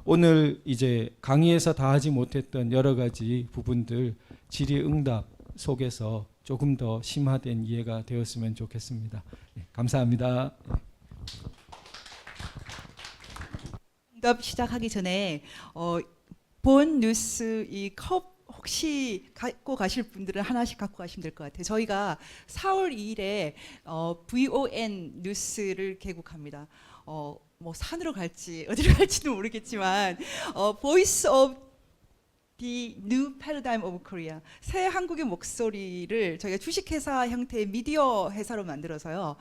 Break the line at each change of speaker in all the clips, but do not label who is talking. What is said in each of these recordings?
오늘 이제 강의에서 다 하지 못했던 여러 가지 부분들 질의응답 속에서 조금 더 심화된 이해가 되었으면 좋겠습니다. 감사합니다.
응답 시작하기 전에 본 뉴스 이 컵 혹시 갖고 가실 분들은 하나씩 갖고 가시면 될 것 같아요. 저희가 4월 2일에 VON 뉴스를 개국합니다. 뭐 산으로 갈지 어디로 갈지는 모르겠지만 Voice of the New Paradigm of Korea, 새 한국의 목소리를 저희가 주식회사 형태의 미디어 회사로 만들어서요.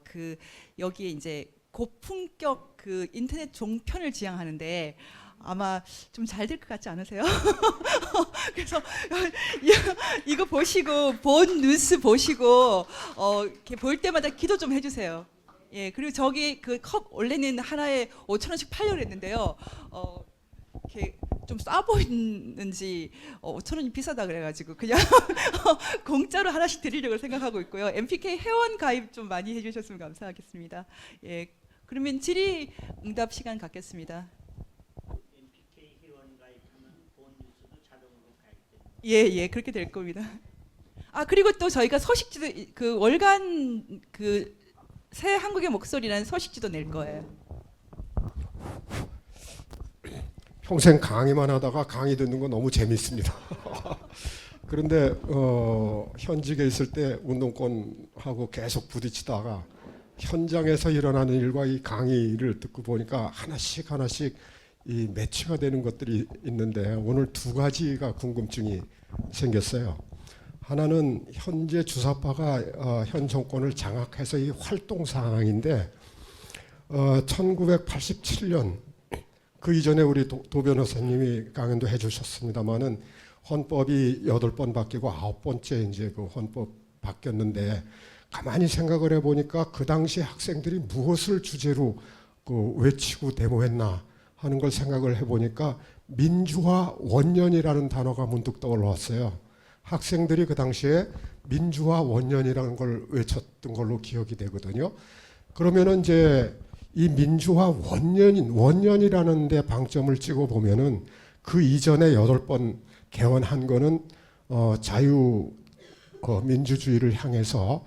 그 여기에 이제 고품격 그 인터넷 종편을 지향하는데 아마 좀 잘 될 것 같지 않으세요? 그래서 이거 보시고 본 뉴스 보시고 이렇게 볼 때마다 기도 좀 해주세요. 예, 그리고 저기 그 컵 원래는 하나에 5,000원씩 팔려고 했는데요. 이렇게 좀 싸 보이는지 5,000원이 비싸다 그래가지고 그냥 공짜로 하나씩 드리려고 생각하고 있고요. MPK 회원 가입 좀 많이 해주셨으면 감사하겠습니다. 예, 그러면 질의응답 시간 갖겠습니다.
MPK 회원 가입하면 본 뉴스도 자동으로 가입됩니다.
예, 그렇게 될 겁니다. 아, 그리고 또 저희가 서식지도 그 월간 그 새 한국의 목소리라는 서식지도 낼 거예요.
평생 강의만 하다가 강의 듣는 거 너무 재밌습니다. 그런데 현직에 있을 때 운동권하고 계속 부딪히다가 현장에서 일어나는 일과 이 강의를 듣고 보니까 하나씩 이 매치가 되는 것들이 있는데 오늘 두 가지가 궁금증이 생겼어요. 하나는 현재 주사파가 현 정권을 장악해서 이 활동 상황인데 1987년 그 이전에 우리 도 변호사님이 강연도 해주셨습니다만은 헌법이 8번 바뀌고 9번째 이제 그 헌법 바뀌었는데 가만히 생각을 해보니까 그 당시 학생들이 무엇을 주제로 그 외치고 데모했나 하는 걸 생각을 해보니까 민주화 원년이라는 단어가 문득 떠올랐어요. 학생들이 그 당시에 민주화 원년이라는 걸 외쳤던 걸로 기억이 되거든요. 그러면은 이제 이 민주화 원년이라는 데 방점을 찍어 보면은 그 이전에 8번 개헌한 거는 자유 민주주의를 향해서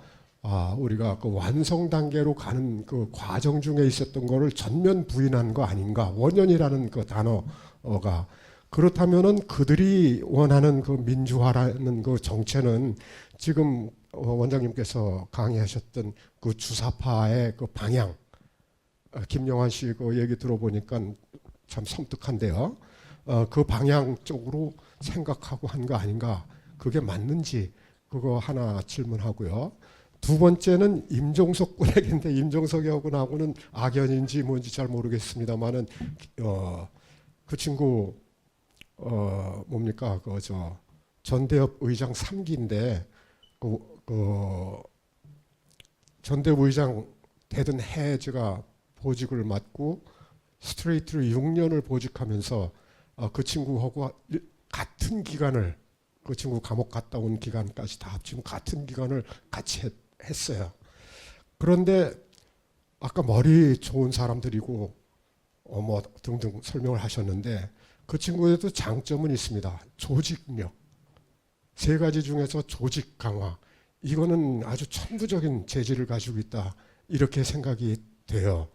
우리가 그 완성 단계로 가는 그 과정 중에 있었던 거를 전면 부인한 거 아닌가. 원년이라는 그 단어가 그렇다면은 그들이 원하는 그 민주화라는 그 정체는 지금 원장님께서 강의하셨던 그 주사파의 그 방향, 김영환 씨 그 얘기 들어보니까 참 섬뜩한데요. 그 방향 쪽으로 생각하고 한 거 아닌가? 그게 맞는지 그거 하나 질문하고요. 두 번째는 임종석 군 얘기인데 임종석하고는 악연인지 뭔지 잘 모르겠습니다만은 그 친구 뭡니까 그 전대협 의장 3기인데 그 전대협 의장 되던 해에 제가 보직을 맡고 스트레이트로 6년을 보직하면서 그 친구하고 같은 기간을 그 친구 감옥 갔다 온 기간까지 다 합치면 같은 기간을 같이 했어요. 그런데 아까 머리 좋은 사람들이고 뭐 등등 설명을 하셨는데 그 친구에도 장점은 있습니다. 조직력. 3가지 중에서 조직 강화. 이거는 아주 천부적인 재질을 가지고 있다. 이렇게 생각이 돼요.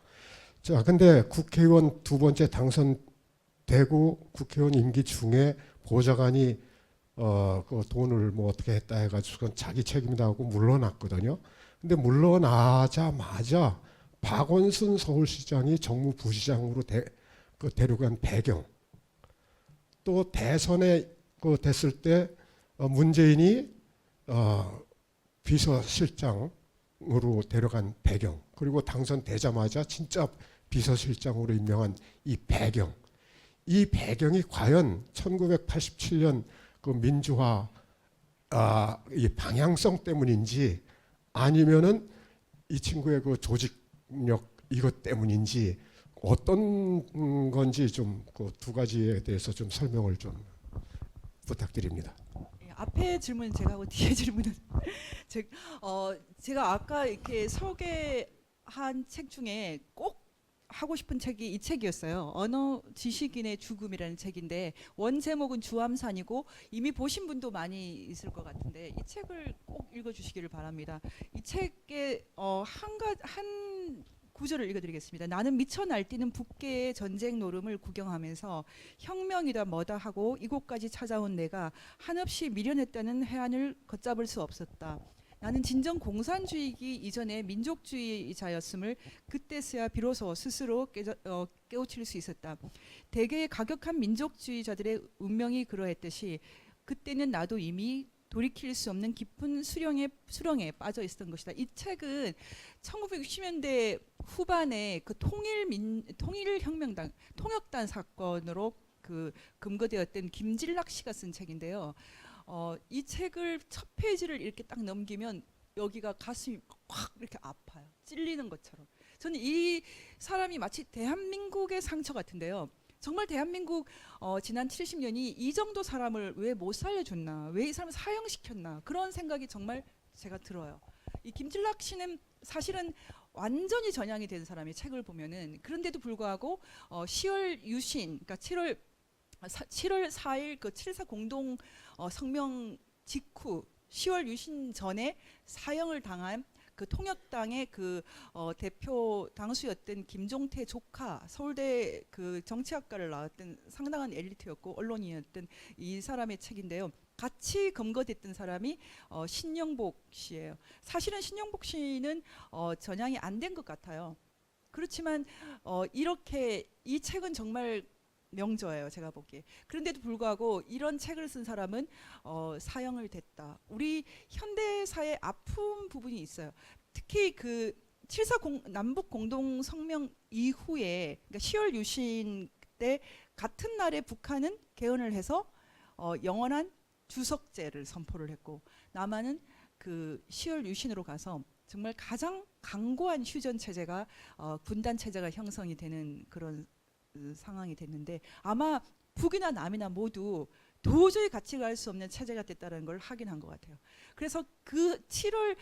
자, 근데 국회의원 2번째 당선되고 국회의원 임기 중에 보좌관이 그 돈을 뭐 어떻게 했다 해가지고 그건 자기 책임이다 하고 물러났거든요. 근데 물러나자마자 박원순 서울시장이 정무부시장으로 데려간 배경. 또 대선에 그 됐을 때 문재인이 비서실장으로 데려간 배경, 그리고 당선되자마자 진짜 비서실장으로 임명한 이 배경, 이 배경이 과연 1987년 그 민주화 이 방향성 때문인지 아니면은 이 친구의 그 조직력 이것 때문인지 어떤 건지 좀 그 2가지에 대해서 좀 설명을 좀 부탁드립니다.
앞에 질문 제가 하고 뒤에 질문은 제가 아까 이렇게 소개한 책 중에 꼭 하고 싶은 책이 이 책이었어요. 언어 지식인의 죽음이라는 책인데 원 제목은 주암산이고 이미 보신 분도 많이 있을 것 같은데 이 책을 꼭 읽어주시기를 바랍니다. 이 책의 한 구절을 읽어드리겠습니다. 나는 미쳐 날뛰는 북계의 전쟁 노름을 구경하면서 혁명이다 뭐다 하고 이곳까지 찾아온 내가 한없이 미련했다는 해안을 걷잡을 수 없었다. 나는 진정 공산주의이기 이전에 민족주의자였음을 그때서야 비로소 스스로 깨우칠 수 있었다. 대개의 가격한 민족주의자들의 운명이 그러했듯이 그때는 나도 이미 돌이킬 수 없는 깊은 수렁에 빠져 있었던 것이다. 이 책은 1960년대 후반에 그 통일혁명당 통역단 사건으로 그 검거되었던 김진락 씨가 쓴 책인데요. 이 책을 첫 페이지를 이렇게 딱 넘기면 여기가 가슴이 확 이렇게 아파요. 찔리는 것처럼. 저는 이 사람이 마치 대한민국의 상처 같은데요. 정말 대한민국 지난 70년이 이 정도 사람을 왜 못 살려줬나, 왜 이 사람을 사형시켰나 그런 생각이 정말 제가 들어요. 이 김진락 씨는 사실은 완전히 전향이 된 사람이 책을 보면은 그런데도 불구하고 10월 유신, 그러니까 7월 4일 그 7.4 공동 성명 직후 10월 유신 전에 사형을 당한 그 통역당의 그 대표 당수였던 김종태 조카, 서울대 그 정치학과를 나왔던 상당한 엘리트였고 언론인이었던 이 사람의 책인데요. 같이 검거됐던 사람이 신영복 씨예요. 사실은 신영복 씨는 전향이 안 된 것 같아요. 그렇지만 이렇게 이 책은 정말 명저예요, 제가 보기에. 그런데도 불구하고 이런 책을 쓴 사람은 사형을 됐다. 우리 현대사의 아픈 부분이 있어요. 특히 그 7.4 남북 공동 성명 이후에, 그러니까 10월 유신 때 같은 날에 북한은 개헌을 해서 영원한 주석제를 선포를 했고, 남한은 그 10월 유신으로 가서 정말 가장 강고한 휴전 체제가 분단 체제가 형성이 되는 그런 상황이 됐는데, 아마 북이나 남이나 모두 도저히 같이 갈 수 없는 체제가 됐다는 걸 확인한 것 같아요. 그래서 그 7월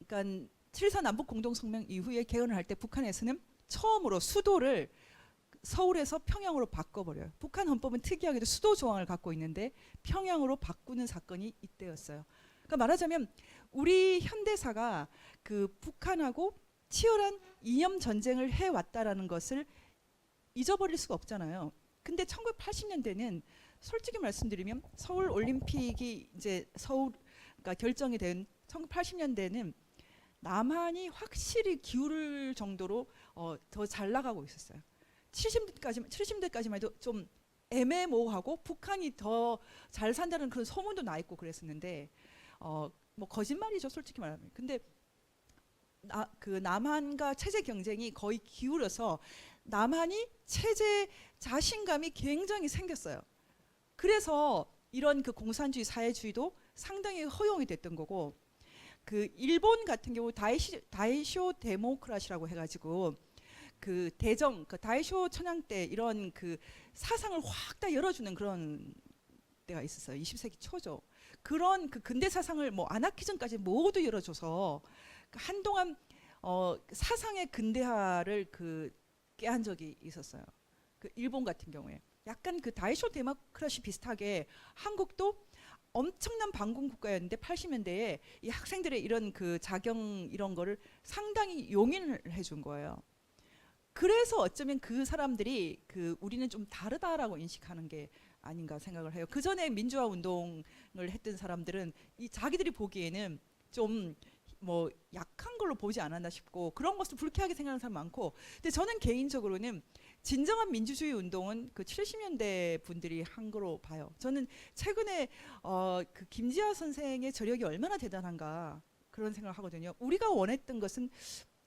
그러니까 7.4 남북 공동 성명 이후에 개헌을 할 때 북한에서는 처음으로 수도를 서울에서 평양으로 바꿔버려요. 북한 헌법은 특이하게도 수도 조항을 갖고 있는데 평양으로 바꾸는 사건이 이때였어요. 그러니까 말하자면 우리 현대사가 그 북한하고 치열한 이념 전쟁을 해왔다라는 것을 잊어버릴 수가 없잖아요. 근데 1980년대는 솔직히 말씀드리면 서울 올림픽이 이제 그러니까 결정이 된 1980년대는 남한이 확실히 기울을 정도로 더 잘 나가고 있었어요. 70년대까지만 해도 좀 애매모호하고 북한이 더 잘 산다는 그런 소문도 나 있고 그랬었는데 뭐 거짓말이죠, 솔직히 말하면. 근데 그 남한과 체제 경쟁이 거의 기울어서 남한이 체제 자신감이 굉장히 생겼어요. 그래서 이런 그 공산주의 사회주의도 상당히 허용이 됐던 거고, 그 일본 같은 경우 다이쇼 데모크라시라고 해가지고 그 대정, 그 다이쇼 천황 때 이런 그 사상을 확 다 열어주는 그런 때가 있었어요. 20세기 초죠. 그런 그 근대 사상을 뭐 아나키즘까지 모두 열어줘서 한동안 사상의 근대화를 그 깨한 적이 있었어요. 그 일본 같은 경우에 약간 그 다이쇼 데모크라시 비슷하게 한국도 엄청난 반공 국가였는데 80년대에 이 학생들의 이런 그 자경 이런 거를 상당히 용인을 해준 거예요. 그래서 어쩌면 그 사람들이 그 우리는 좀 다르다라고 인식하는 게 아닌가 생각을 해요. 그 전에 민주화 운동을 했던 사람들은 이 자기들이 보기에는 좀 뭐 약한 걸로 보지 않았나 싶고 그런 것을 불쾌하게 생각하는 사람 많고, 근데 저는 개인적으로는 진정한 민주주의 운동은 그 70년대 분들이 한 거로 봐요. 저는 최근에 그 김지아 선생의 저력이 얼마나 대단한가 그런 생각을 하거든요. 우리가 원했던 것은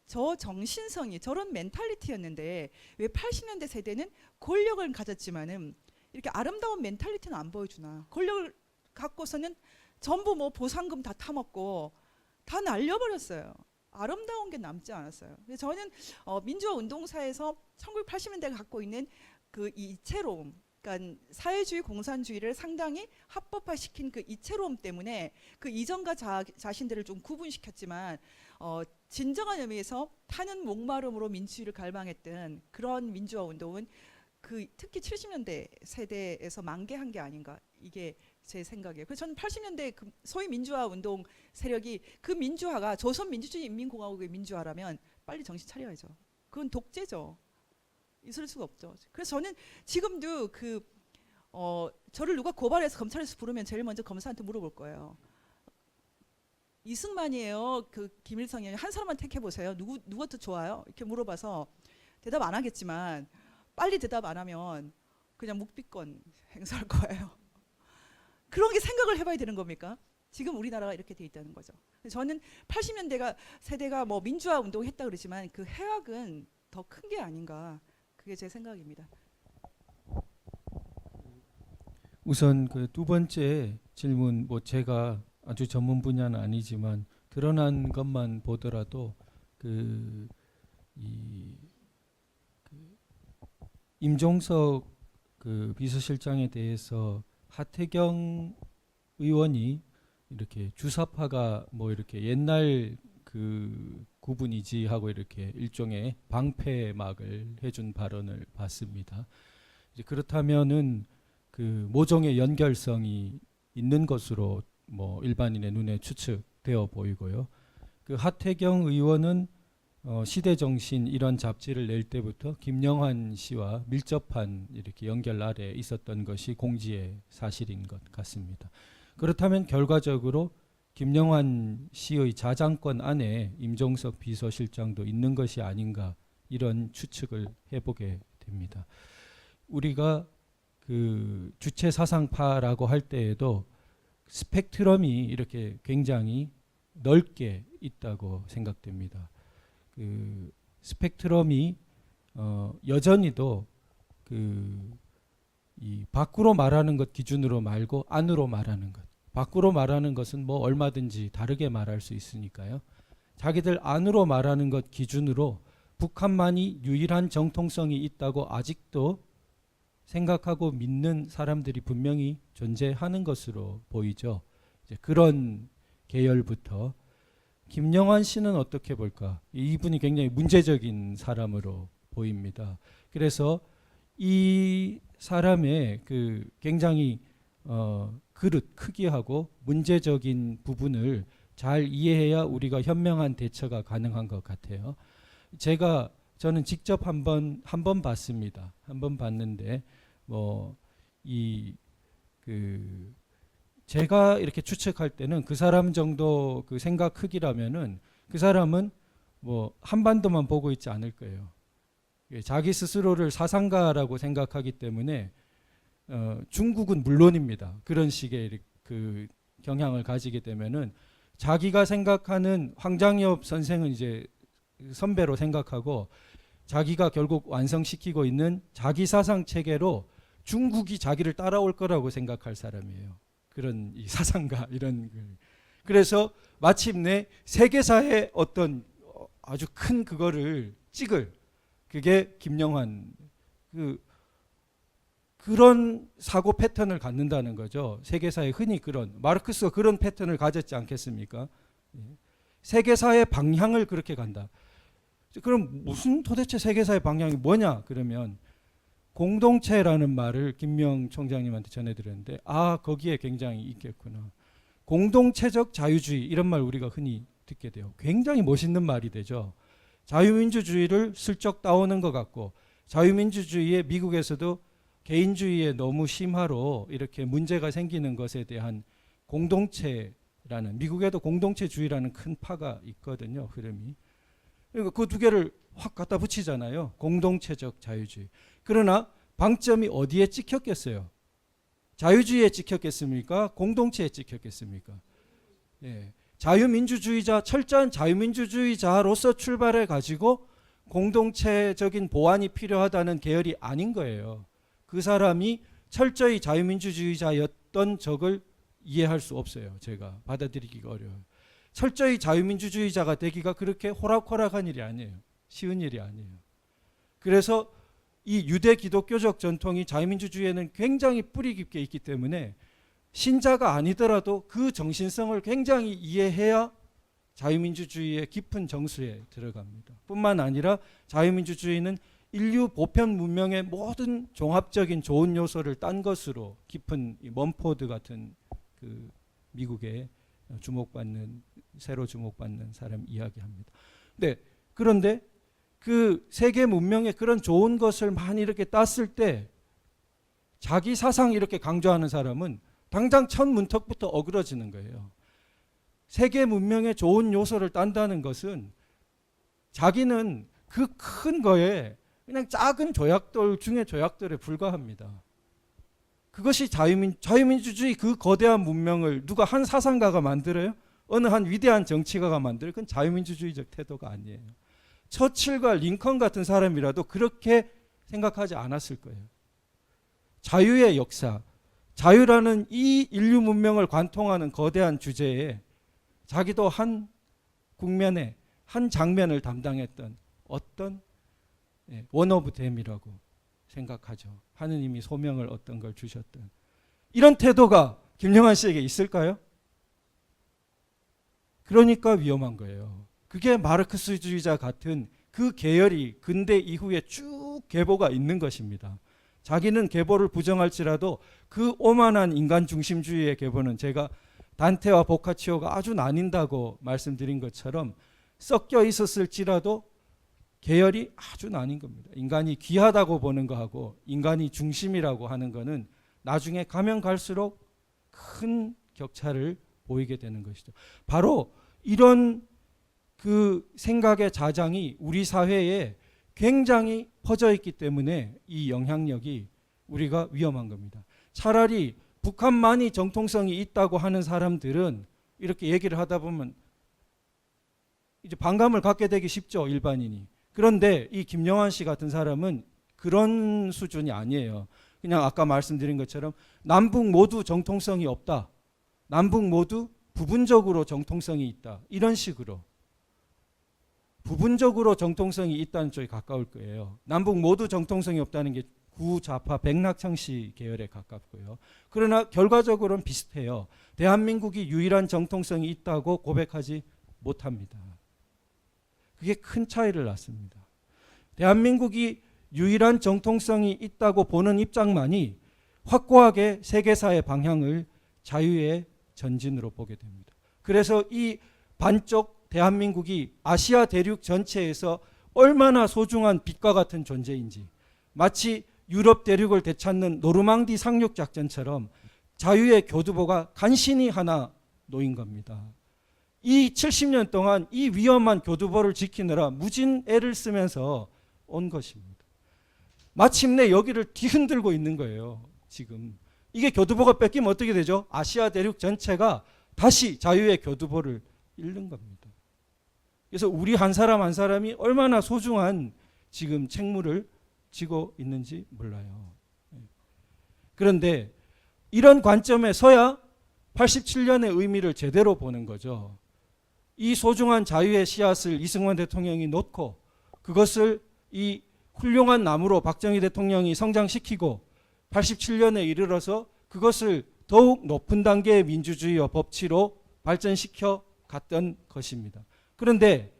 저 정신성이 저런 멘탈리티였는데 왜 80년대 세대는 권력을 가졌지만은 이렇게 아름다운 멘탈리티는 안 보여주나. 권력을 갖고서는 전부 뭐 보상금 다 타먹고 다 날려버렸어요. 아름다운 게 남지 않았어요. 그래서 저는 민주화 운동사에서 1980년대가 갖고 있는 그 이채로움, 그러니까 사회주의 공산주의를 상당히 합법화시킨 그 이채로움 때문에 그 이전과 자신들을 좀 구분시켰지만 진정한 의미에서 타는 목마름으로 민주주의를 갈망했던 그런 민주화 운동은 그 특히 70년대 세대에서 만개한 게 아닌가, 이게 제 생각이에요. 그래서 저는 80년대 그 소위 민주화 운동 세력이 그 민주화가 조선 민주주의 인민공화국의 민주화라면 빨리 정신 차려야죠. 그건 독재죠. 있을 수가 없죠. 그래서 저는 지금도 저를 누가 고발해서 검찰에서 부르면 제일 먼저 검사한테 물어볼 거예요. 이승만이에요, 그 김일성이에요, 한 사람만 택해 보세요. 누가 더 좋아요? 이렇게 물어봐서 대답 안 하겠지만 빨리 대답 안 하면 그냥 묵비권 행사할 거예요. 그런 게 생각을 해봐야 되는 겁니까? 지금 우리나라가 이렇게 돼 있다는 거죠. 저는 80년대가 세대가 뭐 민주화 운동했다 그러지만 그 해악은 더 큰 게 아닌가, 그게 제 생각입니다.
우선 그 두 번째 질문, 뭐 제가 아주 전문 분야는 아니지만 드러난 것만 보더라도 임종석 그 비서실장에 대해서 하태경 의원이 이렇게 주사파가 뭐 이렇게 옛날 그 구분이지 하고 이렇게 일종의 방패막을 해준 발언을 봤습니다. 이제 그렇다면은 그 모종의 연결성이 있는 것으로 뭐 일반인의 눈에 추측되어 보이고요. 그 하태경 의원은 시대정신 이런 잡지를 낼 때부터 김영환 씨와 밀접한 이렇게 연결 아래 있었던 것이 공지의 사실인 것 같습니다. 그렇다면 결과적으로 김영환 씨의 자장권 안에 임종석 비서실장도 있는 것이 아닌가, 이런 추측을 해보게 됩니다. 우리가 그 주체 사상파라고 할 때에도 스펙트럼이 이렇게 굉장히 넓게 있다고 생각됩니다. 그 스펙트럼이 여전히도 이 밖으로 말하는 것 기준으로 말고 안으로 말하는 것, 밖으로 말하는 것은 뭐 얼마든지 다르게 말할 수 있으니까요. 자기들 안으로 말하는 것 기준으로 북한만이 유일한 정통성이 있다고 아직도 생각하고 믿는 사람들이 분명히 존재하는 것으로 보이죠. 이제 그런 계열부터 김영환 씨는 어떻게 볼까? 이분이 굉장히 문제적인 사람으로 보입니다. 그래서 이 사람의 그 굉장히 그릇 크기하고 문제적인 부분을 잘 이해해야 우리가 현명한 대처가 가능한 것 같아요. 저는 직접 한 번 봤습니다. 한 번 봤는데 제가 이렇게 추측할 때는 그 사람 정도 그 생각 크기라면은 그 사람은 뭐 한반도만 보고 있지 않을 거예요. 자기 스스로를 사상가라고 생각하기 때문에 중국은 물론입니다. 그런 식의 그 경향을 가지게 되면은 자기가 생각하는 황장엽 선생은 이제 선배로 생각하고 자기가 결국 완성시키고 있는 자기 사상 체계로 중국이 자기를 따라올 거라고 생각할 사람이에요. 그런 이 사상가 이런. 그래서 마침내 세계사의 어떤 아주 큰 그거를 찍을, 그게 김영환, 그런 사고 패턴을 갖는다는 거죠. 세계사에 흔히 그런, 마르크스가 그런 패턴을 가졌지 않겠습니까? 세계사의 방향을 그렇게 간다. 그럼 무슨 도대체 세계사의 방향이 뭐냐? 그러면 공동체라는 말을 김명 총장님한테 전해드렸는데, 거기에 굉장히 있겠구나. 공동체적 자유주의, 이런 말 우리가 흔히 듣게 돼요. 굉장히 멋있는 말이 되죠. 자유민주주의를 슬쩍 따오는 것 같고, 자유민주주의에 미국에서도 개인주의에 너무 심화로 이렇게 문제가 생기는 것에 대한 공동체라는, 미국에도 공동체주의라는 큰 파가 있거든요, 흐름이. 그러니까 그 두 개를 확 갖다 붙이잖아요. 공동체적 자유주의. 그러나 방점이 어디에 찍혔겠어요? 자유주의에 찍혔겠습니까? 공동체에 찍혔겠습니까? 예. 철저한 자유민주주의자로서 출발해 가지고 공동체적인 보완이 필요하다는 계열이 아닌 거예요. 그 사람이 철저히 자유민주주의자였던 적을 이해할 수 없어요. 제가 받아들이기가 어려워요. 철저히 자유민주주의자가 되기가 그렇게 호락호락한 일이 아니에요. 쉬운 일이 아니에요. 그래서 이 유대 기독교적 전통이 자유민주주의에는 굉장히 뿌리 깊게 있기 때문에 신자가 아니더라도 그 정신성을 굉장히 이해해야 자유민주주의의 깊은 정수에 들어갑니다. 뿐만 아니라 자유민주주의는 인류 보편 문명의 모든 종합적인 좋은 요소를 딴 것으로 깊은 이 먼포드 같은 그 미국의 새로 주목받는 사람 이야기합니다. 그런데 그 세계 문명의 그런 좋은 것을 많이 이렇게 땄을 때 자기 사상 이렇게 강조하는 사람은 당장 첫 문턱부터 어그러지는 거예요. 세계 문명의 좋은 요소를 딴다는 것은 자기는 그 큰 거에 그냥 작은 조약들 중에 조약들에 불과합니다. 그것이 자유민주주의 그 거대한 문명을 누가 한 사상가가 만들어요? 어느 한 위대한 정치가가 만들어요? 그건 자유민주주의적 태도가 아니에요. 처칠과 링컨 같은 사람이라도 그렇게 생각하지 않았을 거예요. 자유의 역사, 자유라는 이 인류 문명을 관통하는 거대한 주제에 자기도 한 국면에 한 장면을 담당했던 어떤 원 오브 댐이라고 생각하죠. 하느님이 소명을 어떤 걸 주셨던 이런 태도가 김영환 씨에게 있을까요? 그러니까 위험한 거예요. 그게 마르크스주의자 같은 그 계열이 근대 이후에 쭉 계보가 있는 것입니다. 자기는 계보를 부정할지라도 그 오만한 인간 중심주의의 계보는 제가 단테와 보카치오가 아주 나뉜다고 말씀드린 것처럼 섞여 있었을지라도 계열이 아주 나뉜 겁니다. 인간이 귀하다고 보는 거하고 인간이 중심이라고 하는 거는 나중에 가면 갈수록 큰 격차를 보이게 되는 것이죠. 바로 이런 그 생각의 자장이 우리 사회에 굉장히 퍼져 있기 때문에 이 영향력이 우리가 위험한 겁니다. 차라리 북한만이 정통성이 있다고 하는 사람들은 이렇게 얘기를 하다 보면 이제 반감을 갖게 되기 쉽죠, 일반인이. 그런데 이 김영환 씨 같은 사람은 그런 수준이 아니에요. 그냥 아까 말씀드린 것처럼 남북 모두 정통성이 없다. 남북 모두 부분적으로 정통성이 있다. 이런 식으로. 부분적으로 정통성이 있다는 쪽에 가까울 거예요. 남북 모두 정통성이 없다는 게 구좌파 백낙창 씨 계열에 가깝고요. 그러나 결과적으로는 비슷해요. 대한민국이 유일한 정통성이 있다고 고백하지 못합니다. 그게 큰 차이를 낳습니다. 대한민국이 유일한 정통성이 있다고 보는 입장만이 확고하게 세계사의 방향을 자유의 전진으로 보게 됩니다. 그래서 이 반쪽 대한민국이 아시아 대륙 전체에서 얼마나 소중한 빛과 같은 존재인지, 마치 유럽 대륙을 되찾는 노르망디 상륙 작전처럼 자유의 교두보가 간신히 하나 놓인 겁니다. 이 70년 동안 이 위험한 교두보를 지키느라 무진 애를 쓰면서 온 것입니다. 마침내 여기를 뒤흔들고 있는 거예요. 지금 이게 교두보가 뺏기면 어떻게 되죠? 아시아 대륙 전체가 다시 자유의 교두보를 잃는 겁니다. 그래서 우리 한 사람 한 사람이 얼마나 소중한 지금 책무를 지고 있는지 몰라요. 그런데 이런 관점에 서야 87년의 의미를 제대로 보는 거죠. 이 소중한 자유의 씨앗을 이승만 대통령이 놓고 그것을 이 훌륭한 나무로 박정희 대통령이 성장시키고 87년에 이르러서 그것을 더욱 높은 단계의 민주주의와 법치로 발전시켜 갔던 것입니다. 그런데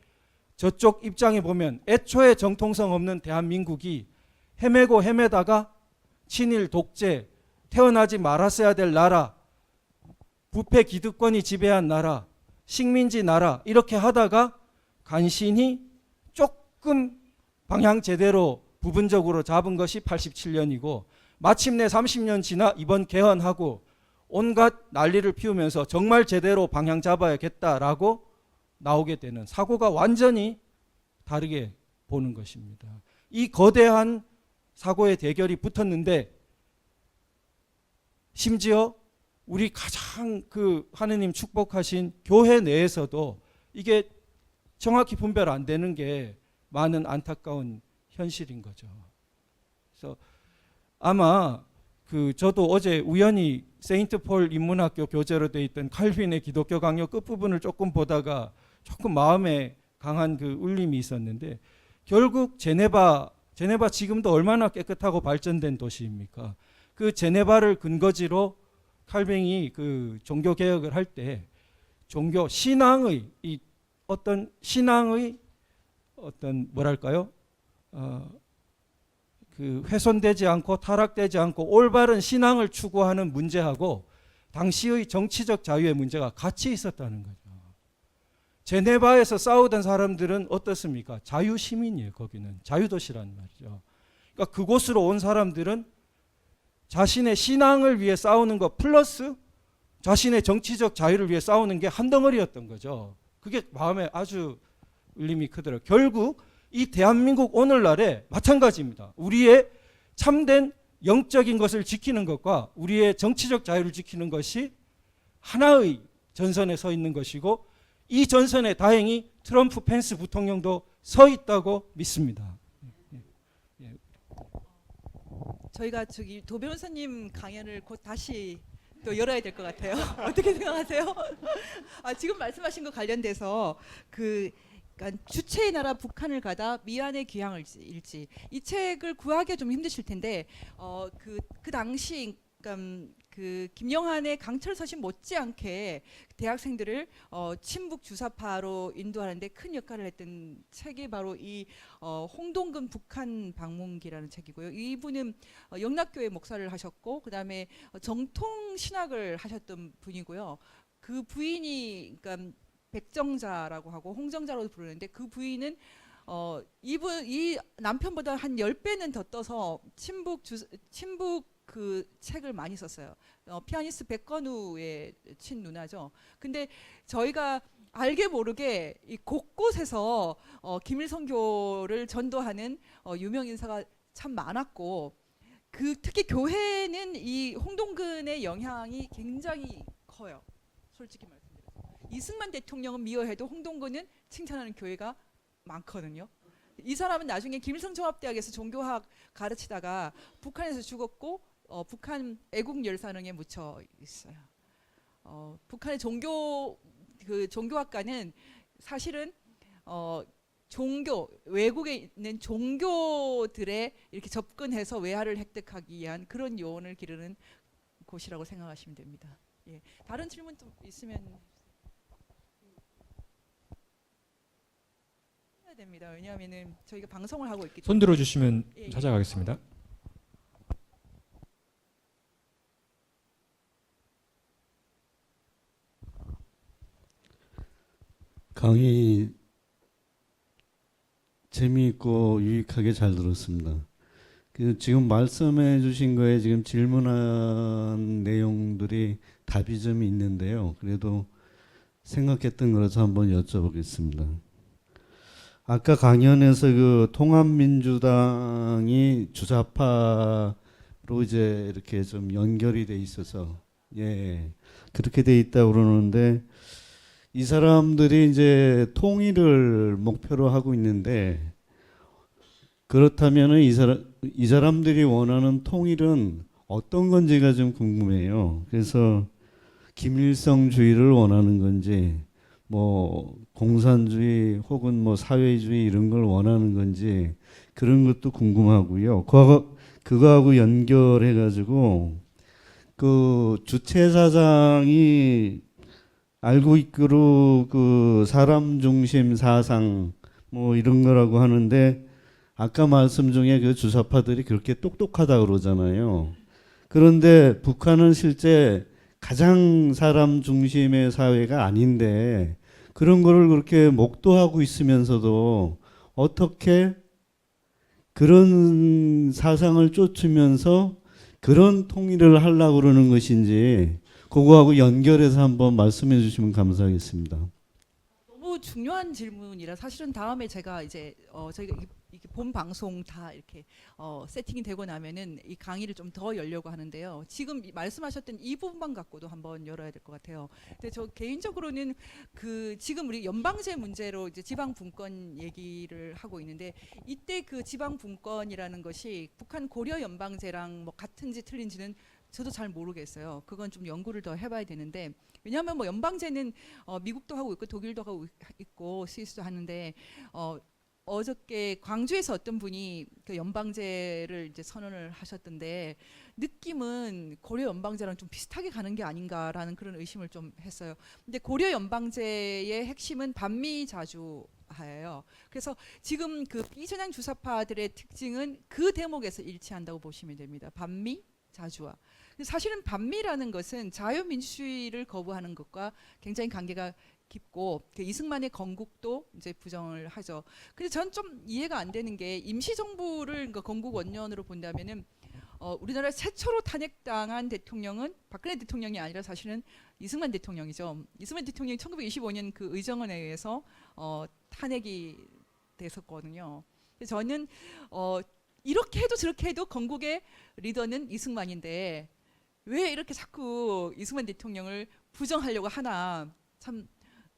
저쪽 입장에 보면 애초에 정통성 없는 대한민국이 헤매고 헤매다가 친일 독재, 태어나지 말았어야 될 나라, 부패 기득권이 지배한 나라, 식민지 나라 이렇게 하다가 간신히 조금 방향 제대로 부분적으로 잡은 것이 87년이고 마침내 30년 지나 이번 개헌하고 온갖 난리를 피우면서 정말 제대로 방향 잡아야겠다라고 나오게 되는 사고가 완전히 다르게 보는 것입니다. 이 거대한 사고의 대결이 붙었는데 심지어 우리 가장 그 하느님 축복하신 교회 내에서도 이게 정확히 분별 안 되는 게 많은 안타까운 현실인 거죠. 그래서 아마 저도 어제 우연히 세인트 폴 인문학교 교재로 돼 있던 칼빈의 기독교 강요 끝부분을 조금 보다가 조금 마음에 강한 그 울림이 있었는데 결국 제네바 지금도 얼마나 깨끗하고 발전된 도시입니까? 그 제네바를 근거지로 칼뱅이 그 종교 개혁을 할 때 종교 신앙의 이 어떤 신앙의 어떤 뭐랄까요? 그 훼손되지 않고 타락되지 않고 올바른 신앙을 추구하는 문제하고 당시의 정치적 자유의 문제가 같이 있었다는 거죠. 제네바에서 싸우던 사람들은 어떻습니까? 자유 시민이에요. 거기는 자유도시란 말이죠. 그러니까 그곳으로 온 사람들은 자신의 신앙을 위해 싸우는 것 플러스 자신의 정치적 자유를 위해 싸우는 게 한 덩어리였던 거죠. 그게 마음에 아주 울림이 크더라고요. 결국 이 대한민국 오늘날에 마찬가지입니다. 우리의 참된 영적인 것을 지키는 것과 우리의 정치적 자유를 지키는 것이 하나의 전선에 서 있는 것이고 이 전선에 다행히 트럼프 펜스 부통령도 서 있다고 믿습니다.
저희가 저기 도 변호사님 강연을 곧 다시 또 열어야 될 것 같아요. 어떻게 생각하세요? 지금 말씀하신 거 관련돼서 그러니까 주체의 나라 북한을 가다 미안의 귀향을 일지 이 책을 구하기가 좀 힘드실 텐데 그 당시 그러니까 그 김영한의 강철 서신 못지않게 대학생들을 친북 주사파로 인도하는데 큰 역할을 했던 책이 바로 이 홍동근 북한 방문기라는 책이고요. 이분은 영락교회 목사를 하셨고 그다음에 정통 신학을 하셨던 분이고요. 그 부인이 그러니까 백정자라고 하고 홍정자로도 부르는데 그 부인은 이 남편보다 한 10배는 더 떠서 친북 그 책을 많이 썼어요. 피아니스트 백건우의 친누나죠. 근데 저희가 알게 모르게 이 곳곳에서 김일성교를 전도하는 유명 인사가 참 많았고 특히 교회는 이 홍동근의 영향이 굉장히 커요. 솔직히 말씀드려서. 이승만 대통령은 미워해도 홍동근은 칭찬하는 교회가 많거든요. 이 사람은 나중에 김일성 종합대학에서 종교학 가르치다가 북한에서 죽었고 북한 애국열사능에 묻혀 있어요. 북한의 종교학과는 사실은 외국에 있는 종교들에 이렇게 접근해서 외화를 획득하기 위한 그런 요원을 기르는 곳이라고 생각하시면 됩니다. 예. 다른 질문 좀 있으면 해야 됩니다. 왜냐하면은 저희가 방송을 하고 있기 때문에.
손 들어주시면
예, 예.
찾아가겠습니다.
강의 재미있고 유익하게 잘 들었습니다. 지금 말씀해 주신 거에 지금 질문한 내용들이 답이 좀 있는데요. 그래도 생각했던 거라서 한번 여쭤보겠습니다. 아까 강연에서 그 통합민주당이 주사파로 이제 이렇게 좀 연결이 돼 있어서 그렇게 돼 있다고 그러는데 이 사람들이 이제 통일을 목표로 하고 있는데 그렇다면은 이 사람들이 원하는 통일은 어떤 건지가 좀 궁금해요. 그래서 김일성주의를 원하는 건지 뭐 공산주의 혹은 뭐 사회주의 이런 걸 원하는 건지 그런 것도 궁금하고요. 그거하고 연결해 가지고 그 주체사상이 알고 있기로 그 사람 중심 사상 뭐 이런 거라고 하는데 아까 말씀 중에 그 주사파들이 그렇게 똑똑하다 그러잖아요. 그런데 북한은 실제 가장 사람 중심의 사회가 아닌데 그런 거를 그렇게 목도하고 있으면서도 어떻게 그런 사상을 쫓으면서 그런 통일을 하려고 그러는 것인지 그거하고 연결해서 한번 말씀해 주시면 감사하겠습니다.
너무 중요한 질문이라 사실은 다음에 제가 이제 저희가 이렇게 본 방송 다 이렇게 세팅이 되고 나면은 이 강의를 좀 더 열려고 하는데요. 지금 말씀하셨던 이 부분만 갖고도 한번 열어야 될 것 같아요. 근데 저 개인적으로는 지금 우리 연방제 문제로 이제 지방 분권 얘기를 하고 있는데 이때 그 지방 분권이라는 것이 북한 고려 연방제랑 뭐 같은지 틀린지는 저도 잘 모르겠어요. 그건 좀 연구를 더 해봐야 되는데 왜냐하면 뭐 연방제는 미국도 하고 있고 독일도 하고 있고 스위스도 하는데 어저께 광주에서 어떤 분이 그 연방제를 이제 선언을 하셨던데 느낌은 고려 연방제랑 좀 비슷하게 가는 게 아닌가라는 그런 의심을 좀 했어요. 근데 고려 연방제의 핵심은 반미자주화예요. 그래서 지금 그 이전향 주사파들의 특징은 그 대목에서 일치한다고 보시면 됩니다. 반미자주화. 사실은 반미라는 것은 자유민주주의를 거부하는 것과 굉장히 관계가 깊고 그 이승만의 건국도 이제 부정을 하죠. 근데 전 좀 이해가 안 되는 게 임시정부를 그러니까 건국 원년으로 본다면은 우리나라 최초로 탄핵당한 대통령은 박근혜 대통령이 아니라 사실은 이승만 대통령이죠. 이승만 대통령이 1925년 그 의정원에 의해서 탄핵이 됐었거든요. 그래서 저는 이렇게 해도 저렇게 해도 건국의 리더는 이승만인데 왜 이렇게 자꾸 이승만 대통령을 부정하려고 하나 참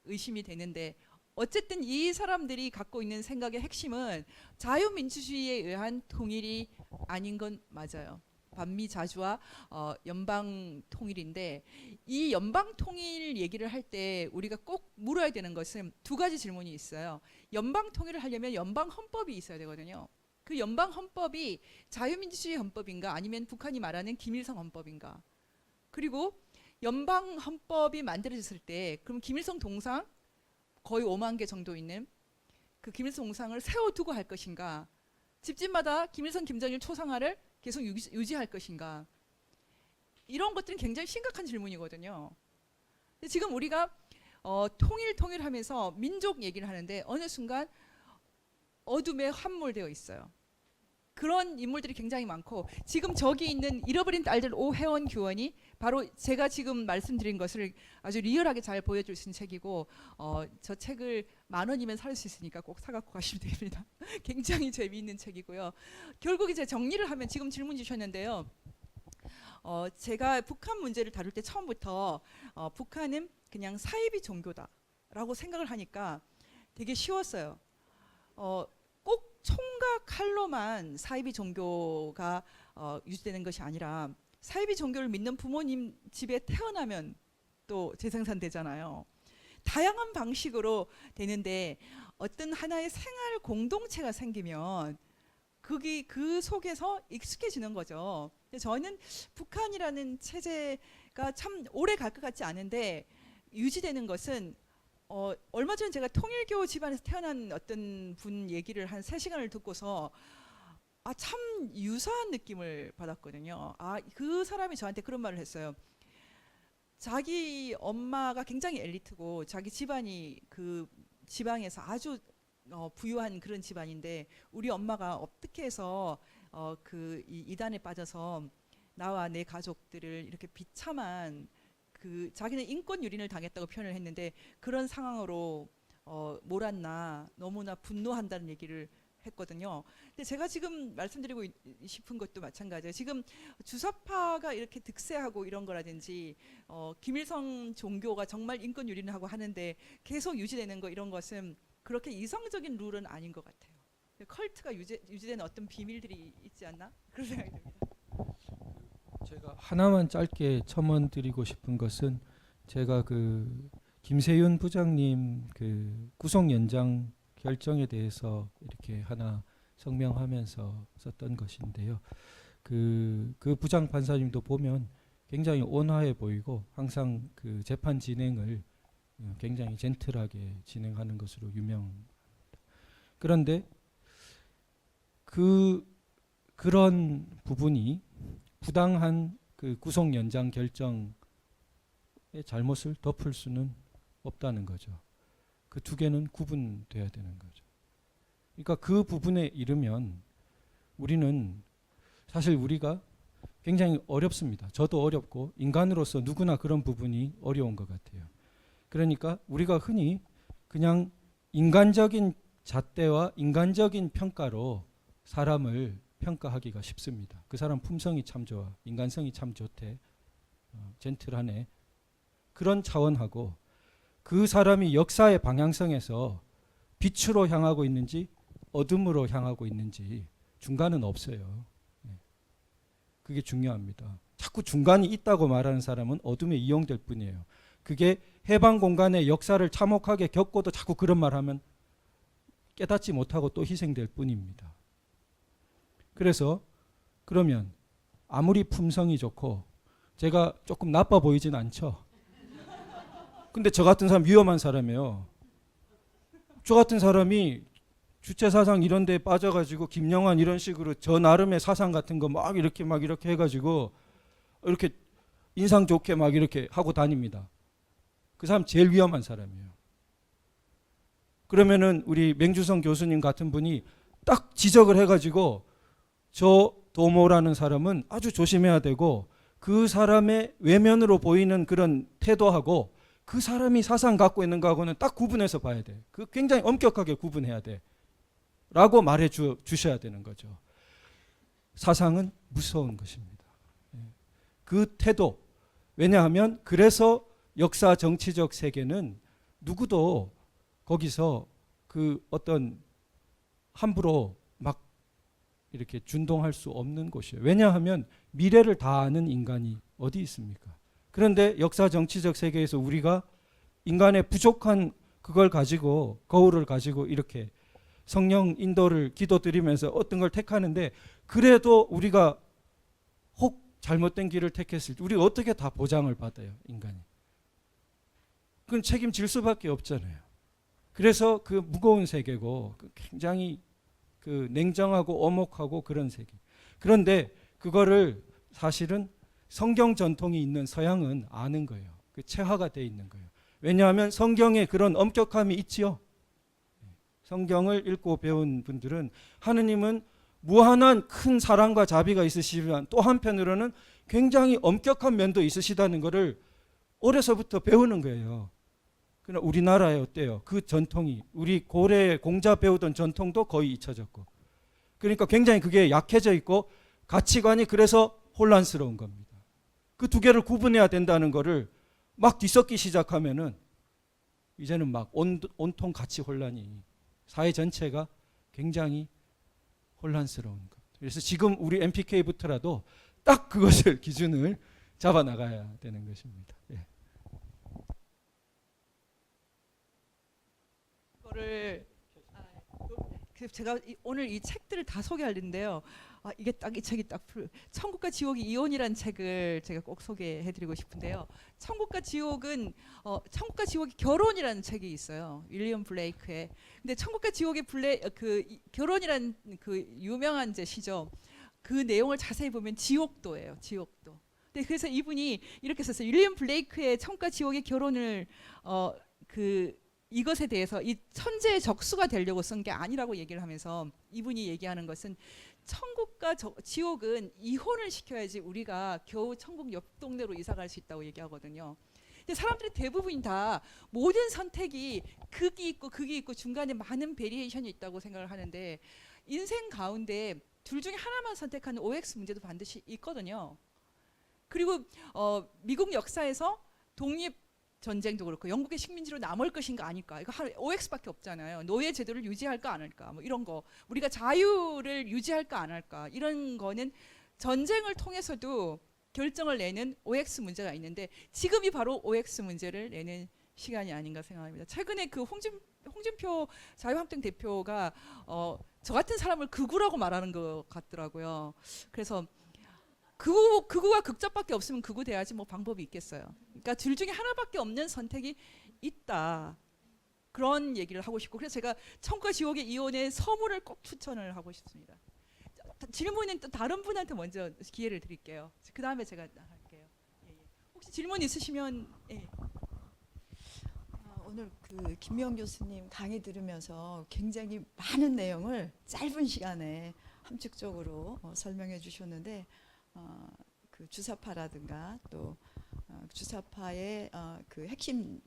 의심이 되는데 어쨌든 이 사람들이 갖고 있는 생각의 핵심은 자유민주주의에 의한 통일이 아닌 건 맞아요. 반미자주와 연방 통일인데 이 연방 통일 얘기를 할 때 우리가 꼭 물어야 되는 것은 두 가지 질문이 있어요. 연방 통일을 하려면 연방 헌법이 있어야 되거든요. 그 연방 헌법이 자유민주주의 헌법인가 아니면 북한이 말하는 김일성 헌법인가. 그리고 연방 헌법이 만들어졌을 때 그럼 김일성 동상 거의 5만 개 정도 있는 그 김일성 동상을 세워두고 할 것인가, 집집마다 김일성 김정일 초상화를 계속 유지할 것인가, 이런 것들은 굉장히 심각한 질문이거든요. 근데 지금 우리가 통일하면서 민족 얘기를 하는데 어느 순간 어둠에 함몰되어 있어요. 그런 인물들이 굉장히 많고 지금 저기 있는 잃어버린 딸들 오혜원 교원이 바로 제가 지금 말씀드린 것을 아주 리얼하게 잘 보여줄 수 있는 책이고 저 책을 10,000원이면 살 수 있으니까 꼭 사갖고 가시면 됩니다. 굉장히 재미있는 책이고요. 결국 이제 정리를 하면 지금 질문 주셨는데요. 제가 북한 문제를 다룰 때 처음부터 북한은 그냥 사이비 종교다라고 생각을 하니까 되게 쉬웠어요. 꼭 총과 칼로만 사이비 종교가 유지되는 것이 아니라 사이비 종교를 믿는 부모님 집에 태어나면 또 재생산되잖아요. 다양한 방식으로 되는데 어떤 하나의 생활 공동체가 생기면 그 속에서 익숙해지는 거죠. 저는 북한이라는 체제가 참 오래 갈 것 같지 않은데 유지되는 것은 얼마 전에 제가 통일교 집안에서 태어난 어떤 분 얘기를 한 3시간을 듣고서 참 유사한 느낌을 받았거든요. 그 사람이 저한테 그런 말을 했어요. 자기 엄마가 굉장히 엘리트고 자기 집안이 그 지방에서 아주 부유한 그런 집안인데 우리 엄마가 어떻게 해서 그 이단에 빠져서 나와 내 가족들을 이렇게 비참한 그 자기는 인권 유린을 당했다고 표현을 했는데 그런 상황으로 몰았나 너무나 분노한다는 얘기를 했거든요. 근데 제가 지금 말씀드리고 싶은 것도 마찬가지예요. 지금 주사파가 이렇게 득세하고 이런 거라든지 김일성 종교가 정말 인권 유린을 하고 하는데 계속 유지되는 거 이런 것은 그렇게 이성적인 룰은 아닌 것 같아요. 컬트가 유지되는 어떤 비밀들이 있지 않나 그런 생각이 듭니다.
제가 하나만 짧게 첨언드리고 싶은 것은 제가 그 김세윤 부장님 그 구속 연장 결정에 대해서 이렇게 하나 성명하면서 썼던 것인데요. 그 부장 판사님도 보면 굉장히 온화해 보이고 항상 그 재판 진행을 굉장히 젠틀하게 진행하는 것으로 유명합니다. 그런데 그런 부분이 부당한 그 구속 연장 결정의 잘못을 덮을 수는 없다는 거죠. 그 두 개는 구분돼야 되는 거죠. 그러니까 그 부분에 이르면 우리는 사실 우리가 굉장히 어렵습니다. 저도 어렵고 인간으로서 누구나 그런 부분이 어려운 것 같아요. 그러니까 우리가 흔히 그냥 인간적인 잣대와 인간적인 평가로 사람을 평가하기가 쉽습니다. 그 사람 품성이 참 좋아, 인간성이 참 좋대, 젠틀하네. 그런 차원하고 그 사람이 역사의 방향성에서 빛으로 향하고 있는지 어둠으로 향하고 있는지 중간은 없어요. 그게 중요합니다. 자꾸 중간이 있다고 말하는 사람은 어둠에 이용될 뿐이에요. 그게 해방 공간의 역사를 참혹하게 겪고도 자꾸 그런 말하면 깨닫지 못하고 또 희생될 뿐입니다. 그래서 그러면 아무리 품성이 좋고 제가 조금 나빠 보이진 않죠. 근데 저 같은 사람 위험한 사람이에요. 저 같은 사람이 주체사상 이런 데에 빠져가지고 김영환 이런 식으로 저 나름의 사상 같은 거 막 이렇게 해가지고 이렇게 인상 좋게 막 이렇게 하고 다닙니다. 그 사람 제일 위험한 사람이에요. 그러면은 우리 맹주성 교수님 같은 분이 딱 지적을 해가지고 저 도모라는 사람은 아주 조심해야 되고 그 사람의 외면으로 보이는 그런 태도하고 그 사람이 사상 갖고 있는 거하고는 딱 구분해서 봐야 돼. 그 굉장히 엄격하게 구분해야 돼. 라고 말해 주셔야 되는 거죠. 사상은 무서운 것입니다. 그 태도. 왜냐하면 그래서 역사 정치적 세계는 누구도 거기서 그 어떤 함부로 막 이렇게 준동할 수 없는 곳이에요. 왜냐하면 미래를 다 아는 인간이 어디 있습니까? 그런데 역사 정치적 세계에서 우리가 인간의 부족한 그걸 가지고 거울을 가지고 이렇게 성령 인도를 기도드리면서 어떤 걸 택하는데 그래도 우리가 혹 잘못된 길을 택했을 때 우리가 어떻게 다 보장을 받아요, 인간이. 그건 책임질 수밖에 없잖아요. 그래서 그 무거운 세계고 굉장히 그 냉정하고 엄혹하고 그런 세계. 그런데 그거를 사실은 성경 전통이 있는 서양은 아는 거예요. 그 체화가 돼 있는 거예요. 왜냐하면 성경에 그런 엄격함이 있지요. 성경을 읽고 배운 분들은 하느님은 무한한 큰 사랑과 자비가 있으시지만 또 한편으로는 굉장히 엄격한 면도 있으시다는 것을 어려서부터 배우는 거예요. 그러나 우리나라에 어때요? 그 전통이 우리 고래 공자 배우던 전통도 거의 잊혀졌고 그러니까 굉장히 그게 약해져 있고 가치관이 그래서 혼란스러운 겁니다. 그 두 개를 구분해야 된다는 거를 막 뒤섞기 시작하면은 이제는 막 온통 가치 혼란이 사회 전체가 굉장히 혼란스러운 것. 그래서 지금 우리 MPK부터라도 딱 그것을 기준을 잡아 나가야 되는 것입니다. 예.
거를 제가 오늘 이 책들을 다 소개하는데요. 이게 딱 이 책이 딱 천국과 지옥이 이혼이라는 책을 제가 꼭 소개해드리고 싶은데요. 천국과 지옥은 천국과 지옥이 결혼이라는 책이 있어요. 윌리엄 블레이크의. 근데 천국과 지옥의 결혼이라는 그 유명한 이제 시죠. 그 내용을 자세히 보면 지옥도예요. 지옥도. 근데 그래서 이분이 이렇게 썼어요. 윌리엄 블레이크의 천국과 지옥의 결혼을 이것에 대해서 이 천재의 적수가 되려고 쓴 게 아니라고 얘기를 하면서 이분이 얘기하는 것은 천국과 지옥은 이혼을 시켜야지 우리가 겨우 천국 옆 동네로 이사 갈 수 있다고 얘기하거든요. 근데 사람들이 대부분 다 모든 선택이 극이 있고 중간에 많은 베리에이션이 있다고 생각을 하는데 인생 가운데 둘 중에 하나만 선택하는 OX 문제도 반드시 있거든요. 그리고 미국 역사에서 독립 전쟁도 그렇고 영국의 식민지로 남을 것인가 아닐까 이거 OX밖에 없잖아요. 노예 제도를 유지할까 안 할까 뭐 이런 거 우리가 자유를 유지할까 안 할까 이런 거는 전쟁을 통해서도 결정을 내는 OX 문제가 있는데 지금이 바로 OX 문제를 내는 시간이 아닌가 생각합니다. 최근에 그 홍준표 자유한국당 대표가 저 같은 사람을 극우라고 말하는 것 같더라고요. 그래서 극우가 극좌밖에 없으면 극우 돼야지 뭐 방법이 있겠어요. 그러니까 둘 중에 하나밖에 없는 선택이 있다. 그런 얘기를 하고 싶고 그래서 제가 천국과 지옥의 이혼의 서문을 꼭 추천을 하고 싶습니다. 질문은 또 다른 분한테 먼저 기회를 드릴게요. 그 다음에 제가 할게요. 예. 혹시 질문 있으시면 예.
오늘 그 김미영 교수님 강의 들으면서 굉장히 많은 내용을 짧은 시간에 함축적으로 설명해 주셨는데 그 주사파라든가 또 주사파의 그 핵심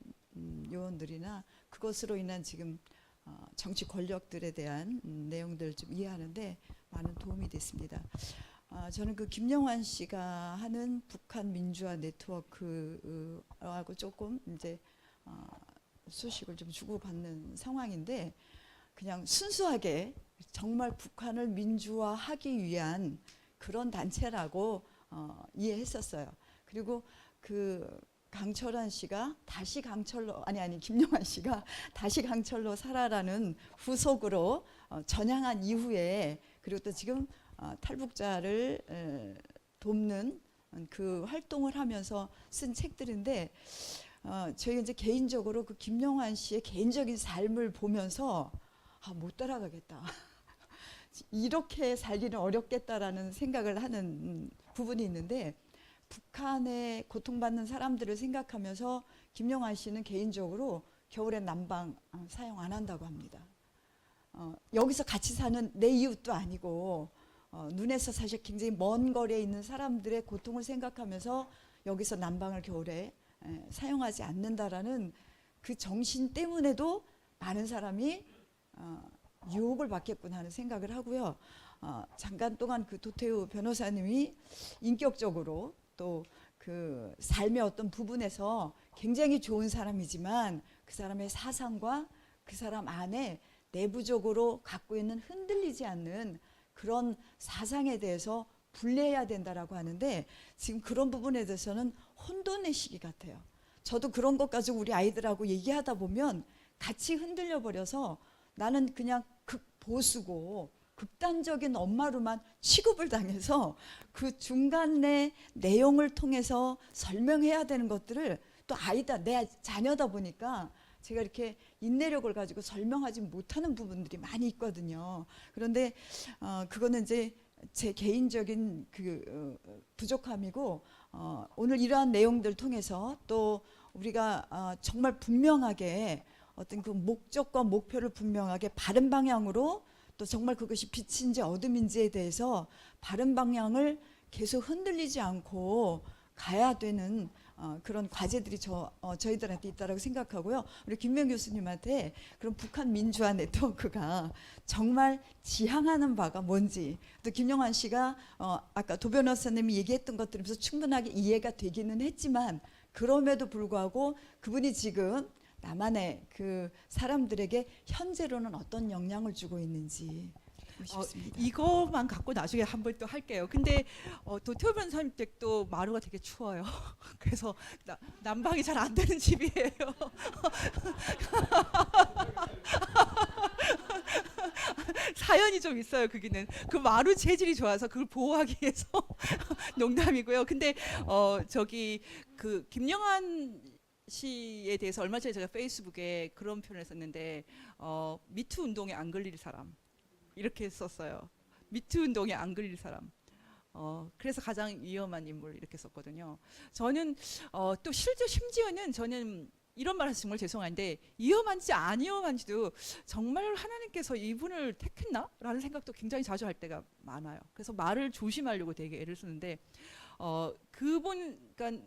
요원들이나 그것으로 인한 지금 정치 권력들에 대한 내용들 좀 이해하는데 많은 도움이 됐습니다. 저는 그 김영환 씨가 하는 북한 민주화 네트워크하고 조금 이제 수식을 좀 주고받는 상황인데 그냥 순수하게 정말 북한을 민주화하기 위한 그런 단체라고 이해했었어요. 그리고 그 강철한 씨가 다시 강철로 김용환 씨가 다시 강철로 살아라는 후속으로 전향한 이후에 그리고 또 지금 탈북자를 돕는 그 활동을 하면서 쓴 책들인데 저희가 이제 개인적으로 그 김용환 씨의 개인적인 삶을 보면서 못 따라가겠다. 이렇게 살기는 어렵겠다라는 생각을 하는 부분이 있는데 북한에 고통받는 사람들을 생각하면서 김용환 씨는 개인적으로 겨울에 난방 사용 안 한다고 합니다. 여기서 같이 사는 내 이웃도 아니고 눈에서 사실 굉장히 먼 거리에 있는 사람들의 고통을 생각하면서 여기서 난방을 겨울에 사용하지 않는다라는 그 정신 때문에도 많은 사람이 유혹을 받겠구나 하는 생각을 하고요. 잠깐 동안 그 도태우 변호사님이 인격적으로 또 그 삶의 어떤 부분에서 굉장히 좋은 사람이지만 그 사람의 사상과 그 사람 안에 내부적으로 갖고 있는 흔들리지 않는 그런 사상에 대해서 분리해야 된다라고 하는데 지금 그런 부분에 대해서는 혼돈의 시기 같아요. 저도 그런 것 가지고 우리 아이들하고 얘기하다 보면 같이 흔들려 버려서 나는 그냥 극보수고 극단적인 엄마로만 취급을 당해서 그 중간에 내용을 통해서 설명해야 되는 것들을 또 내 자녀다 보니까 제가 이렇게 인내력을 가지고 설명하지 못하는 부분들이 많이 있거든요. 그런데 그거는 이제 제 개인적인 그 부족함이고 오늘 이러한 내용들 통해서 또 우리가 정말 분명하게 어떤 그 목적과 목표를 분명하게 바른 방향으로 또 정말 그것이 빛인지 어둠인지에 대해서 바른 방향을 계속 흔들리지 않고 가야 되는 그런 과제들이 저희들한테 있다라고 생각하고요. 우리 김명 교수님한테 그런 북한 민주화 네트워크가 정말 지향하는 바가 뭔지 또 김용환 씨가 아까 도 변호사님이 얘기했던 것 들으면서 충분하게 이해가 되기는 했지만 그럼에도 불구하고 그분이 지금 남한의 그 사람들에게 현재로는 어떤 영향을 주고 있는지 싶습니다.
이것만 갖고 나중에 한번 또 할게요. 근데 도태우 변호사님 댁도 마루가 되게 추워요. 그래서 난방이 잘 안 되는 집이에요. 사연이 좀 있어요. 거기는 그 마루 재질이 좋아서 그걸 보호하기 위해서 농담이고요. 근데 저기 그 김영한 씨에 대해서 얼마 전에 제가 페이스북에 그런 표현을 썼는데 미투 운동에 안 걸릴 사람 이렇게 썼어요. 미투 운동에 안 걸릴 사람. 그래서 가장 위험한 인물 이렇게 썼거든요. 저는 또 심지어는 저는 이런 말 해서 정말 죄송한데 위험한지 안 위험한지도 정말 하나님께서 이분을 택했나? 라는 생각도 굉장히 자주 할 때가 많아요. 그래서 말을 조심하려고 되게 애를 쓰는데 그분 그러니까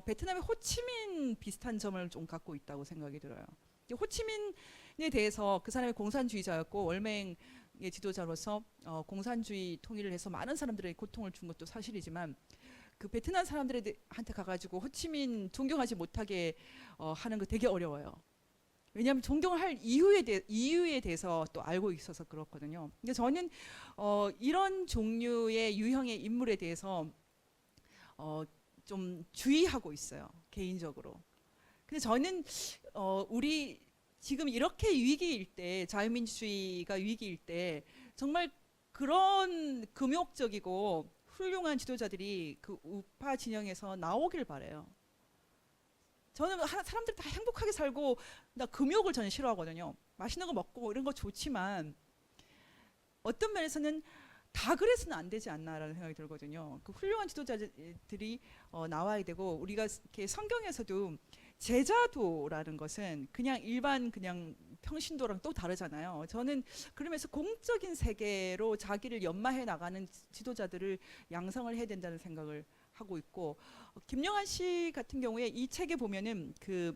베트남의 호치민 비슷한 점을 좀 갖고 있다고 생각이 들어요. 호치민에 대해서 그 사람이 공산주의자였고 월맹의 지도자로서 공산주의 통일을 해서 많은 사람들에게 고통을 준 것도 사실이지만 그 베트남 사람들한테 가가지고 호치민 존경하지 못하게 하는 거 되게 어려워요. 왜냐하면 존경을 할 이유에 대해서 또 알고 있어서 그렇거든요. 근데 저는 이런 종류의 유형의 인물에 대해서 좀 주의하고 있어요. 개인적으로. 근데 저는 우리 지금 이렇게 위기일 때 자유민주주의가 위기일 때 정말 그런 금욕적이고 훌륭한 지도자들이 그 우파 진영에서 나오길 바래요. 저는 사람들 다 행복하게 살고 나 금욕을 저는 싫어하거든요. 맛있는 거 먹고 이런 거 좋지만 어떤 면에서는 다 그래서는 안 되지 않나라는 생각이 들거든요. 그 훌륭한 지도자들이 나와야 되고 우리가 이렇게 성경에서도 제자도라는 것은 그냥 일반 그냥 평신도랑 또 다르잖아요. 저는 그러면서 공적인 세계로 자기를 연마해 나가는 지도자들을 양성을 해야 된다는 생각을 하고 있고 김영한 씨 같은 경우에 이 책에 보면은 그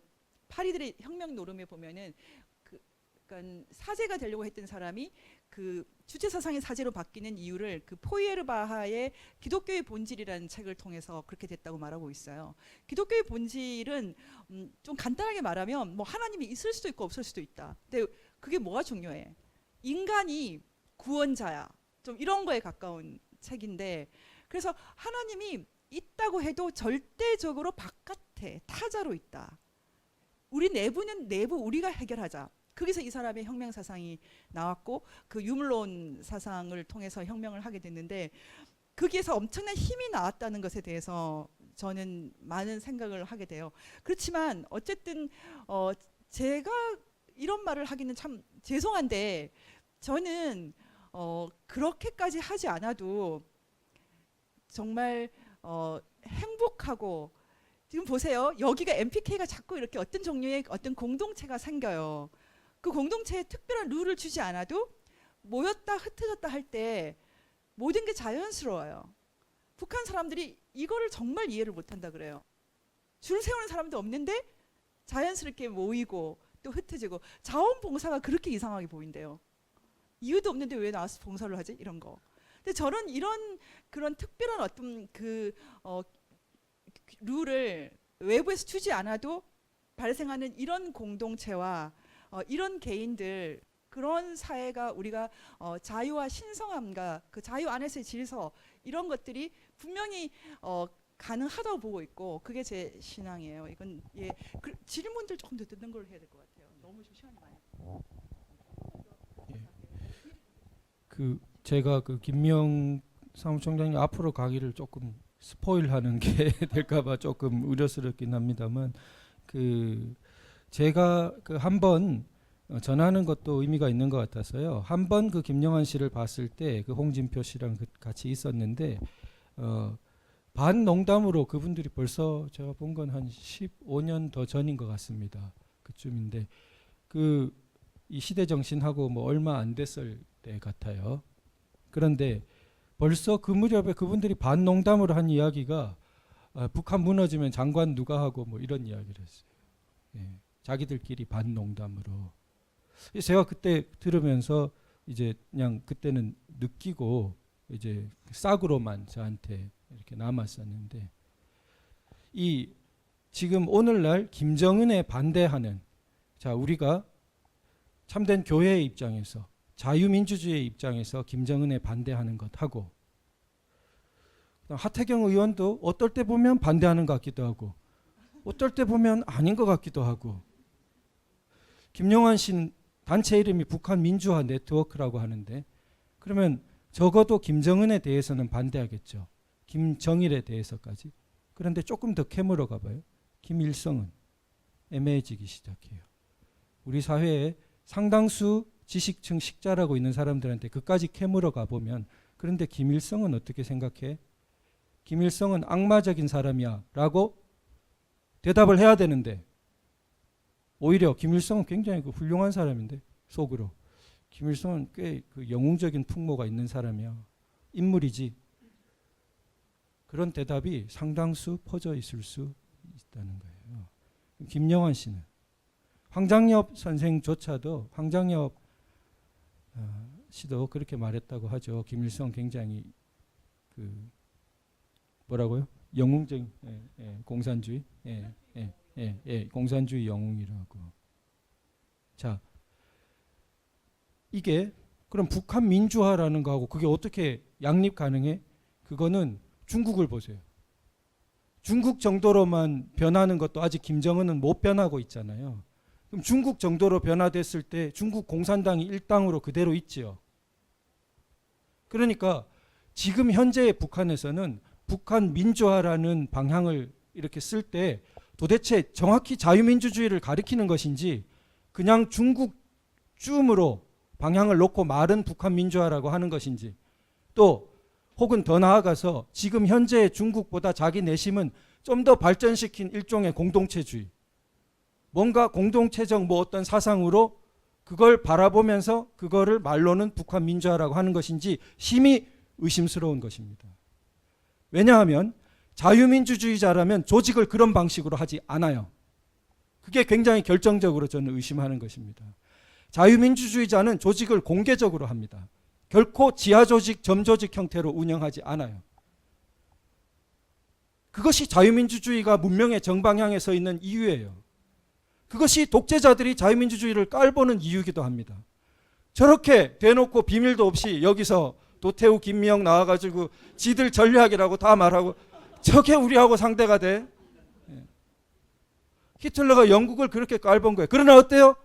파리들의 혁명 노름에 보면은 그러니까 사제가 되려고 했던 사람이 그 주체 사상의 사제로 바뀌는 이유를 그 포이에르바하의 기독교의 본질이라는 책을 통해서 그렇게 됐다고 말하고 있어요. 기독교의 본질은 좀 간단하게 말하면 뭐 하나님이 있을 수도 있고 없을 수도 있다. 근데 그게 뭐가 중요해? 인간이 구원자야. 좀 이런 거에 가까운 책인데 그래서 하나님이 있다고 해도 절대적으로 바깥 곁에 타자로 있다. 우리 내부는 내부 우리가 해결하자. 거기서 이 사람의 혁명 사상이 나왔고 그 유물론 사상을 통해서 혁명을 하게 됐는데 거기에서 엄청난 힘이 나왔다는 것에 대해서 저는 많은 생각을 하게 돼요. 그렇지만 어쨌든 제가 이런 말을 하기는 참 죄송한데 저는 그렇게까지 하지 않아도 정말 행복하고 지금 보세요. 여기가 MPK가 자꾸 이렇게 어떤 종류의 어떤 공동체가 생겨요. 그 공동체에 특별한 룰을 주지 않아도 모였다 흩어졌다 할 때 모든 게 자연스러워요. 북한 사람들이 이거를 정말 이해를 못한다 그래요. 줄 세우는 사람도 없는데 자연스럽게 모이고 또 흩어지고 자원봉사가 그렇게 이상하게 보인대요. 이유도 없는데 왜 나와서 봉사를 하지? 이런 거. 근데 저는 이런 그런 특별한 어떤 룰을 외부에서 주지 않아도 발생하는 이런 공동체와 이런 개인들 그런 사회가 우리가 자유와 신성함과 그 자유 안에서의 질서 이런 것들이 분명히 가능하다고 보고 있고 그게 제 신앙이에요. 이건 질문들 조금 더 듣는 걸 해야 될 것 같아요. 너무 좀 시간이 많이.
제가 김명 사무총장님 앞으로 가기를 조금 스포일하는 게 될까봐 조금 우려스럽긴 합니다만 제가 한번 전하는 것도 의미가 있는 것 같아서요. 한번 김영환 씨를 봤을 때 홍진표 씨랑 같이 있었는데 반농담으로 그분들이 벌써 제가 본 건 한 15년 더 전인 것 같습니다. 그쯤인데 이 시대 정신하고 뭐 얼마 안 됐을 때 같아요. 그런데 벌써 그 무렵에 그분들이 반농담으로 한 이야기가 북한 무너지면 장관 누가 하고 뭐 이런 이야기를 했어요. 예, 자기들끼리 반농담으로. 제가 그때 들으면서 이제 그냥 그때는 느끼고 이제 싹으로만 저한테 이렇게 남았었는데 지금 오늘날 김정은에 반대하는 우리가 참된 교회의 입장에서 자유민주주의의 입장에서 김정은에 반대하는 것하고 하태경 의원도 어떨 때 보면 반대하는 것 같기도 하고 어떨 때 보면 아닌 것 같기도 하고 김영환 씨 단체 이름이 북한 민주화 네트워크라고 하는데 그러면 적어도 김정은에 대해서는 반대하겠죠. 김정일에 대해서까지. 그런데 조금 더 캐물어 가봐요. 김일성은 애매해지기 시작해요. 우리 사회에 상당수 지식층 식자라고 있는 사람들한테 그까지 캐물어 가보면 그런데 김일성은 어떻게 생각해? 김일성은 악마적인 사람이야 라고 대답을 해야 되는데 오히려 김일성은 굉장히 훌륭한 사람인데 속으로 김일성은 꽤 영웅적인 풍모가 있는 사람이야. 인물이지. 그런 대답이 상당수 퍼져 있을 수 있다는 거예요. 김영환 씨는 황장엽 선생조차도 황장엽 씨도 그렇게 말했다고 하죠. 김일성 굉장히 뭐라고요? 영웅적인 공산주의, 공산주의 영웅이라고. 자, 이게 그럼 북한 민주화라는 거하고 그게 어떻게 양립 가능해? 그거는 중국을 보세요. 중국 정도로만 변하는 것도 아직 김정은은 못 변하고 있잖아요. 그럼 중국 정도로 변화됐을 때 중국 공산당이 일당으로 그대로 있지요. 그러니까 지금 현재의 북한에서는 북한 민주화라는 방향을 이렇게 쓸 때 도대체 정확히 자유민주주의를 가리키는 것인지 그냥 중국 쯤으로 방향을 놓고 말은 북한 민주화라고 하는 것인지 또 혹은 더 나아가서 지금 현재의 중국보다 자기 내심은 좀 더 발전시킨 일종의 공동체주의 뭔가 공동체적 어떤 사상으로 그걸 바라보면서 그거를 말로는 북한 민주화라고 하는 것인지 심히 의심스러운 것입니다. 왜냐하면 자유민주주의자라면 조직을 그런 방식으로 하지 않아요. 그게 굉장히 결정적으로 저는 의심하는 것입니다. 자유민주주의자는 조직을 공개적으로 합니다. 결코 지하조직, 점조직 형태로 운영하지 않아요. 그것이 자유민주주의가 문명의 정방향에 서 있는 이유예요. 그것이 독재자들이 자유민주주의를 깔보는 이유이기도 합니다. 저렇게 대놓고 비밀도 없이 여기서 도태우, 김미영 나와가지고 지들 전략이라고 다 말하고 저게 우리하고 상대가 돼? 히틀러가 영국을 그렇게 깔본 거예요. 그러나 어때요?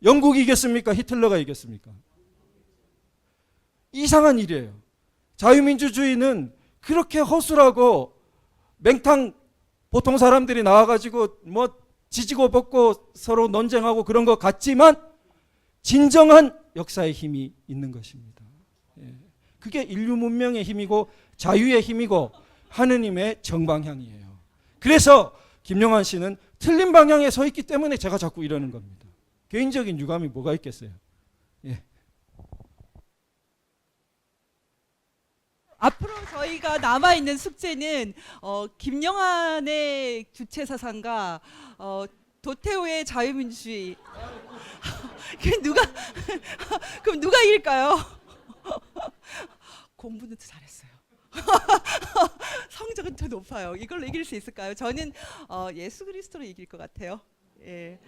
영국이 이겼습니까? 히틀러가 이겼습니까? 이상한 일이에요. 자유민주주의는 그렇게 허술하고 맹탕 보통 사람들이 나와가지고 뭐 지지고 볶고 서로 논쟁하고 그런 것 같지만 진정한 역사의 힘이 있는 것입니다. 예. 그게 인류 문명의 힘이고 자유의 힘이고 하느님의 정방향이에요. 그래서 김영환 씨는 틀린 방향에 서 있기 때문에 제가 자꾸 이러는 겁니다. 개인적인 유감이 뭐가 있겠어요? 예.
앞으로 저희가 남아 있는 숙제는 김영환의 주체 사상과 도태우의 자유민주주의. 그럼 누가 이길까요? 공부는 더 잘했어요. 성적은 더 높아요. 이걸로 이길 수 있을까요? 저는 예수 그리스도로 이길 것 같아요. 예,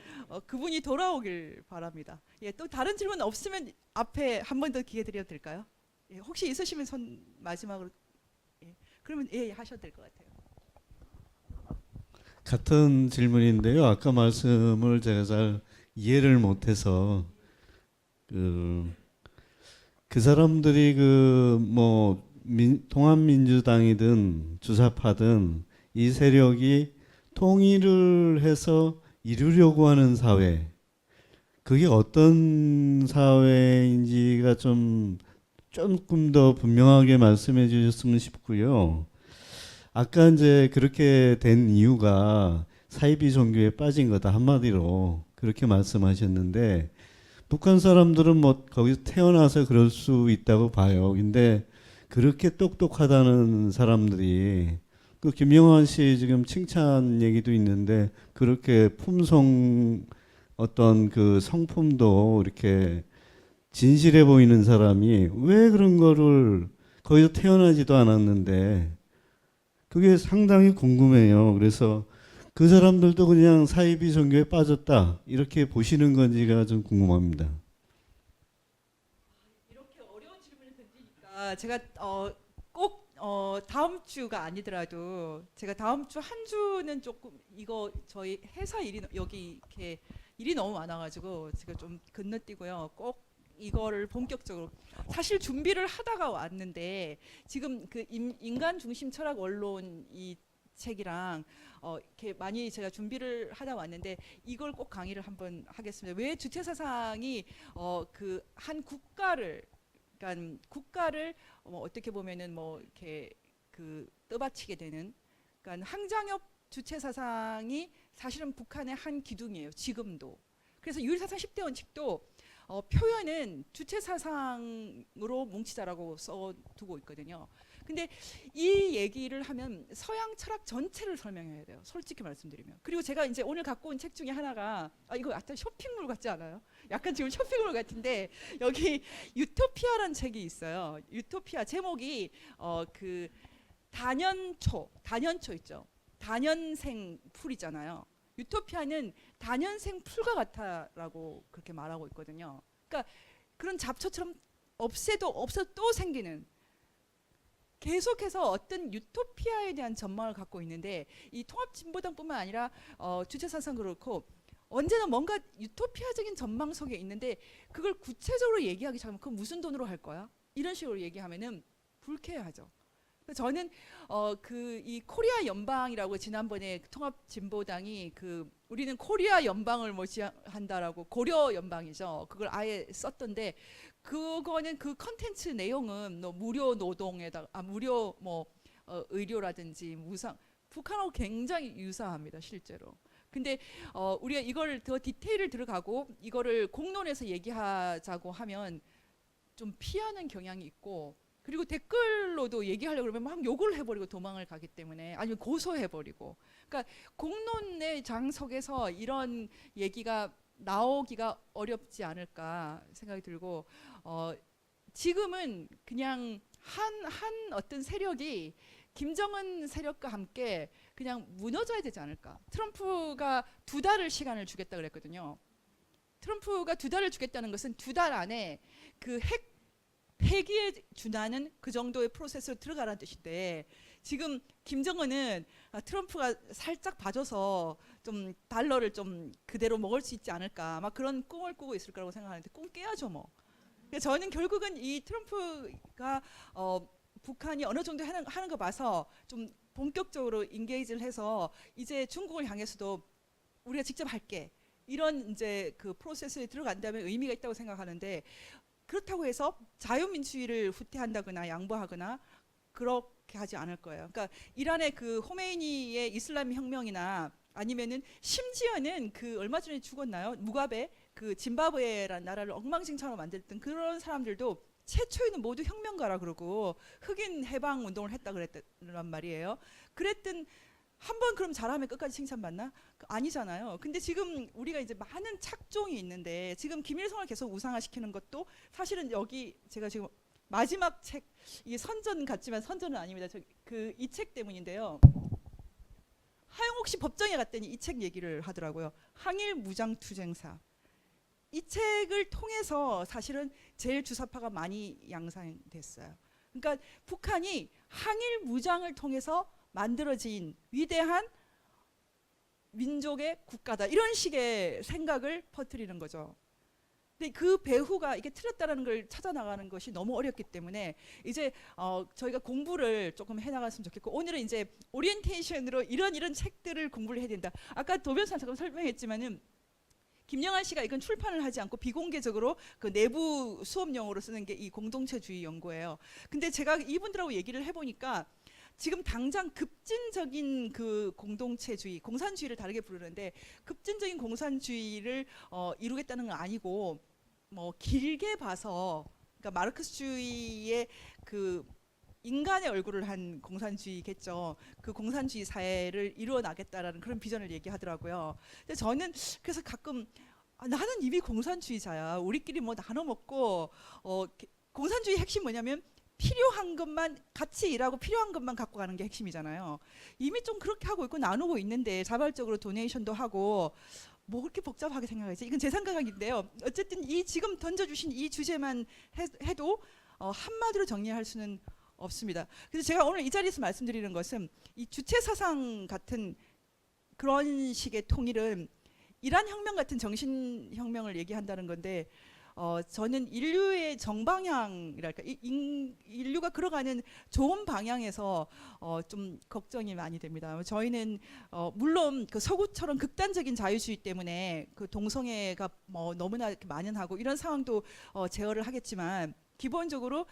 그분이 돌아오길 바랍니다. 예, 또 다른 질문 없으면 앞에 한 번 더 기회 드려도 될까요? 예, 혹시 있으시면 손 마지막으로. 예, 그러면 예, 하셔도 될 것 같아요.
같은 질문인데요. 아까 말씀을 제가 잘 이해를 못해서 그 사람들이 통합민주당이든 주사파든 이 세력이 통일을 해서 이루려고 하는 사회, 그게 어떤 사회인지가 조금 더 분명하게 말씀해 주셨으면 싶고요. 아까 이제 그렇게 된 이유가 사이비 종교에 빠진 거다, 한마디로 그렇게 말씀하셨는데, 북한 사람들은 뭐 거기서 태어나서 그럴 수 있다고 봐요. 근데 그렇게 똑똑하다는 사람들이, 그 김영환 씨 지금 칭찬 얘기도 있는데, 그렇게 품성, 어떤 그 성품도 이렇게 진실해 보이는 사람이 왜 그런 거를, 거기서 태어나지도 않았는데, 그게 상당히 궁금해요. 그래서 그 사람들도 그냥 사이비 종교에 빠졌다, 이렇게 보시는 건지가 좀 궁금합니다.
이렇게 어려운 질문을 던지니까 제가 꼭 다음 주가 아니더라도 제가 다음 주 한 주는 조금 이거 저희 회사 일이 여기 이렇게 일이 너무 많아가지고 제가 좀 건너뛰고요. 꼭 이거를 본격적으로 사실 준비를 하다가 왔는데 지금 그 인간 중심 철학 원론 이 책이랑 이렇게 많이 제가 준비를 하다 왔는데 이걸 꼭 강의를 한번 하겠습니다. 왜 주체 사상이 그 한 국가를, 그러니까 국가를 어떻게 보면은 뭐 이렇게 그 떠받치게 되는, 그러니까 항장엽 주체 사상이 사실은 북한의 한 기둥이에요. 지금도. 그래서 유일사상 10대 원칙도 표현은 주체 사상으로 뭉치자라고 써두고 있거든요. 근데 이 얘기를 하면 서양 철학 전체를 설명해야 돼요. 솔직히 말씀드리면. 그리고 제가 이제 오늘 갖고 온 책 중에 하나가 이거 약간 쇼핑몰 같지 않아요? 약간 지금 쇼핑몰 같은데 여기 유토피아라는 책이 있어요. 유토피아 제목이 그 단연초 있죠. 단연생 풀이잖아요. 유토피아는 단연생 풀과 같아라고 그렇게 말하고 있거든요. 그러니까 그런 잡초처럼 없어도 또 생기는, 계속해서 어떤 유토피아에 대한 전망을 갖고 있는데 이 통합진보당뿐만 아니라 주체사상 그렇고 언제나 뭔가 유토피아적인 전망 속에 있는데 그걸 구체적으로 얘기하기 시작하면 그건 무슨 돈으로 할 거야? 이런 식으로 얘기하면은 불쾌하죠. 저는 그 이 코리아 연방이라고 지난번에 통합진보당이 그 우리는 코리아 연방을 모시한다라고, 고려 연방이죠. 그걸 아예 썼던데 그거는 그 컨텐츠 내용은 무료 노동에다가 무료 뭐 의료라든지 무상, 북한하고 굉장히 유사합니다 실제로. 근데 우리가 이걸 더 디테일을 들어가고 이거를 공론에서 얘기하자고 하면 좀 피하는 경향이 있고, 그리고 댓글로도 얘기하려고 그러면 막 욕을 해버리고 도망을 가기 때문에, 아니면 고소해버리고, 그러니까 공론의 장 속에서 이런 얘기가 나오기가 어렵지 않을까 생각이 들고, 지금은 그냥 한 어떤 세력이 김정은 세력과 함께 그냥 무너져야 되지 않을까. 트럼프가 2달을 시간을 주겠다 그랬거든요. 트럼프가 2달을 주겠다는 것은 2달 안에 그 폐기에 준하는 그 정도의 프로세스로 들어가라는 뜻인데, 지금 김정은은 트럼프가 살짝 봐줘서 좀 달러를 좀 그대로 먹을 수 있지 않을까 막 그런 꿈을 꾸고 있을 거라고 생각하는데 꿈 깨야죠 뭐. 그래서 저는 결국은 이 트럼프가 북한이 어느 정도 하는 거 봐서 좀 본격적으로 인게이지를 해서 이제 중국을 향해서도 우리가 직접 할게 이런 이제 그 프로세스에 들어간다면 의미가 있다고 생각하는데 그렇다고 해서 자유민주주의를 후퇴한다거나 양보하거나 그렇게 하지 않을 거예요. 그러니까 이란의 그 호메이니의 이슬람 혁명이나 아니면은 심지어는 그 얼마 전에 죽었나요? 무가베 그 짐바브웨라는 나라를 엉망진창으로 만들었던 그런 사람들도 최초에는 모두 혁명가라 그러고 흑인 해방 운동을 했다 그랬단 말이에요. 그랬던 한번 그럼 잘하면 끝까지 칭찬받나? 아니잖아요. 근데 지금 우리가 이제 많은 착종이 있는데 지금 김일성을 계속 우상화시키는 것도 사실은 여기 제가 지금 마지막 책 이게 선전 같지만 선전은 아닙니다. 그 이 책 때문인데요. 하영옥 씨 법정에 갔더니 이 책 얘기를 하더라고요. 항일 무장투쟁사. 이 책을 통해서 사실은 제일 주사파가 많이 양상됐어요. 그러니까 북한이 항일 무장을 통해서 만들어진 위대한 민족의 국가다 이런 식의 생각을 퍼뜨리는 거죠. 근데 그 배후가 이게 틀렸다는 걸 찾아 나가는 것이 너무 어렵기 때문에 이제 저희가 공부를 조금 해나갔으면 좋겠고 오늘은 이제 오리엔테이션으로 이런 책들을 공부를 해야 된다. 아까 도변사 잠깐 설명했지만은 김영환 씨가 이건 출판을 하지 않고 비공개적으로 그 내부 수업용으로 쓰는 게 이 공동체주의 연구예요. 근데 제가 이분들하고 얘기를 해보니까 지금 당장 급진적인 그 공동체주의, 공산주의를 다르게 부르는데 급진적인 공산주의를 이루겠다는 건 아니고 뭐 길게 봐서 그러니까 마르크스주의의 그 인간의 얼굴을 한 공산주의겠죠. 그 공산주의 사회를 이루어 나겠다라는 그런 비전을 얘기하더라고요. 근데 저는 그래서 가끔 나는 이미 공산주의자야. 우리끼리 뭐 나눠 먹고 공산주의 핵심 뭐냐면 필요한 것만 같이 일하고 필요한 것만 갖고 가는 게 핵심이잖아요. 이미 좀 그렇게 하고 있고 나누고 있는데 자발적으로 도네이션도 하고 뭐 그렇게 복잡하게 생각하지? 이건 제 생각인데요. 어쨌든 이 지금 던져주신 이 주제만 해도 한마디로 정리할 수는 없습니다. 그래서 제가 오늘 이 자리에서 말씀드리는 것은 이 주체 사상 같은 그런 식의 통일은 이란 혁명 같은 정신 혁명을 얘기한다는 건데 저는 인류의 정방향이랄까 인류가 걸어가는 좋은 방향에서 좀 걱정이 많이 됩니다. 저희는 물론 그 서구처럼 극단적인 자유주의 때문에 그 동성애가 뭐 너무나 만연하고 이런 상황도 제어를 하겠지만 기본적으로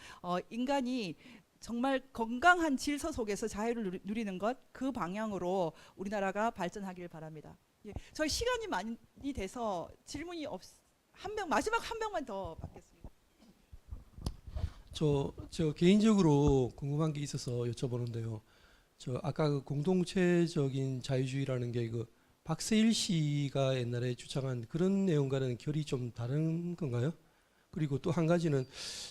인간이 정말 건강한 질서 속에서 자유를 누리는 것 그 방향으로 우리나라가 발전하길 바랍니다. 예, 저희 시간이 많이 돼서 질문이 마지막 한 명만 더 받겠습니다.
저 개인적으로 궁금한 게 있어서 여쭤보는데요. 저 아까 그 공동체적인 자유주의라는 게 그 박세일 씨가 옛날에 주창한 그런 내용과는 결이 좀 다른 건가요? 그리고 또 한 가지는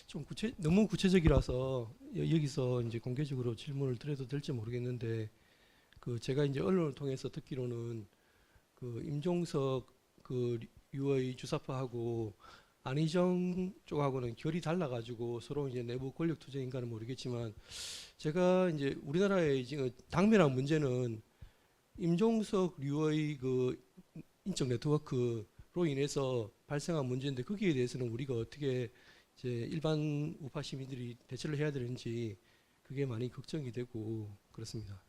좀 너무 구체적이라서 여기서 이제 공개적으로 질문을 드려도 될지 모르겠는데 그 제가 이제 언론을 통해서 듣기로는 그 임종석 그 유의 주사파하고 안희정 쪽하고는 결이 달라가지고 서로 이제 내부 권력 투쟁인가는 모르겠지만 제가 이제 우리나라의 지금 당면한 문제는 임종석 류의 그 인적 네트워크로 인해서 발생한 문제인데 거기에 대해서는 우리가 어떻게 이제 일반 우파 시민들이 대처를 해야 되는지 그게 많이 걱정이 되고 그렇습니다.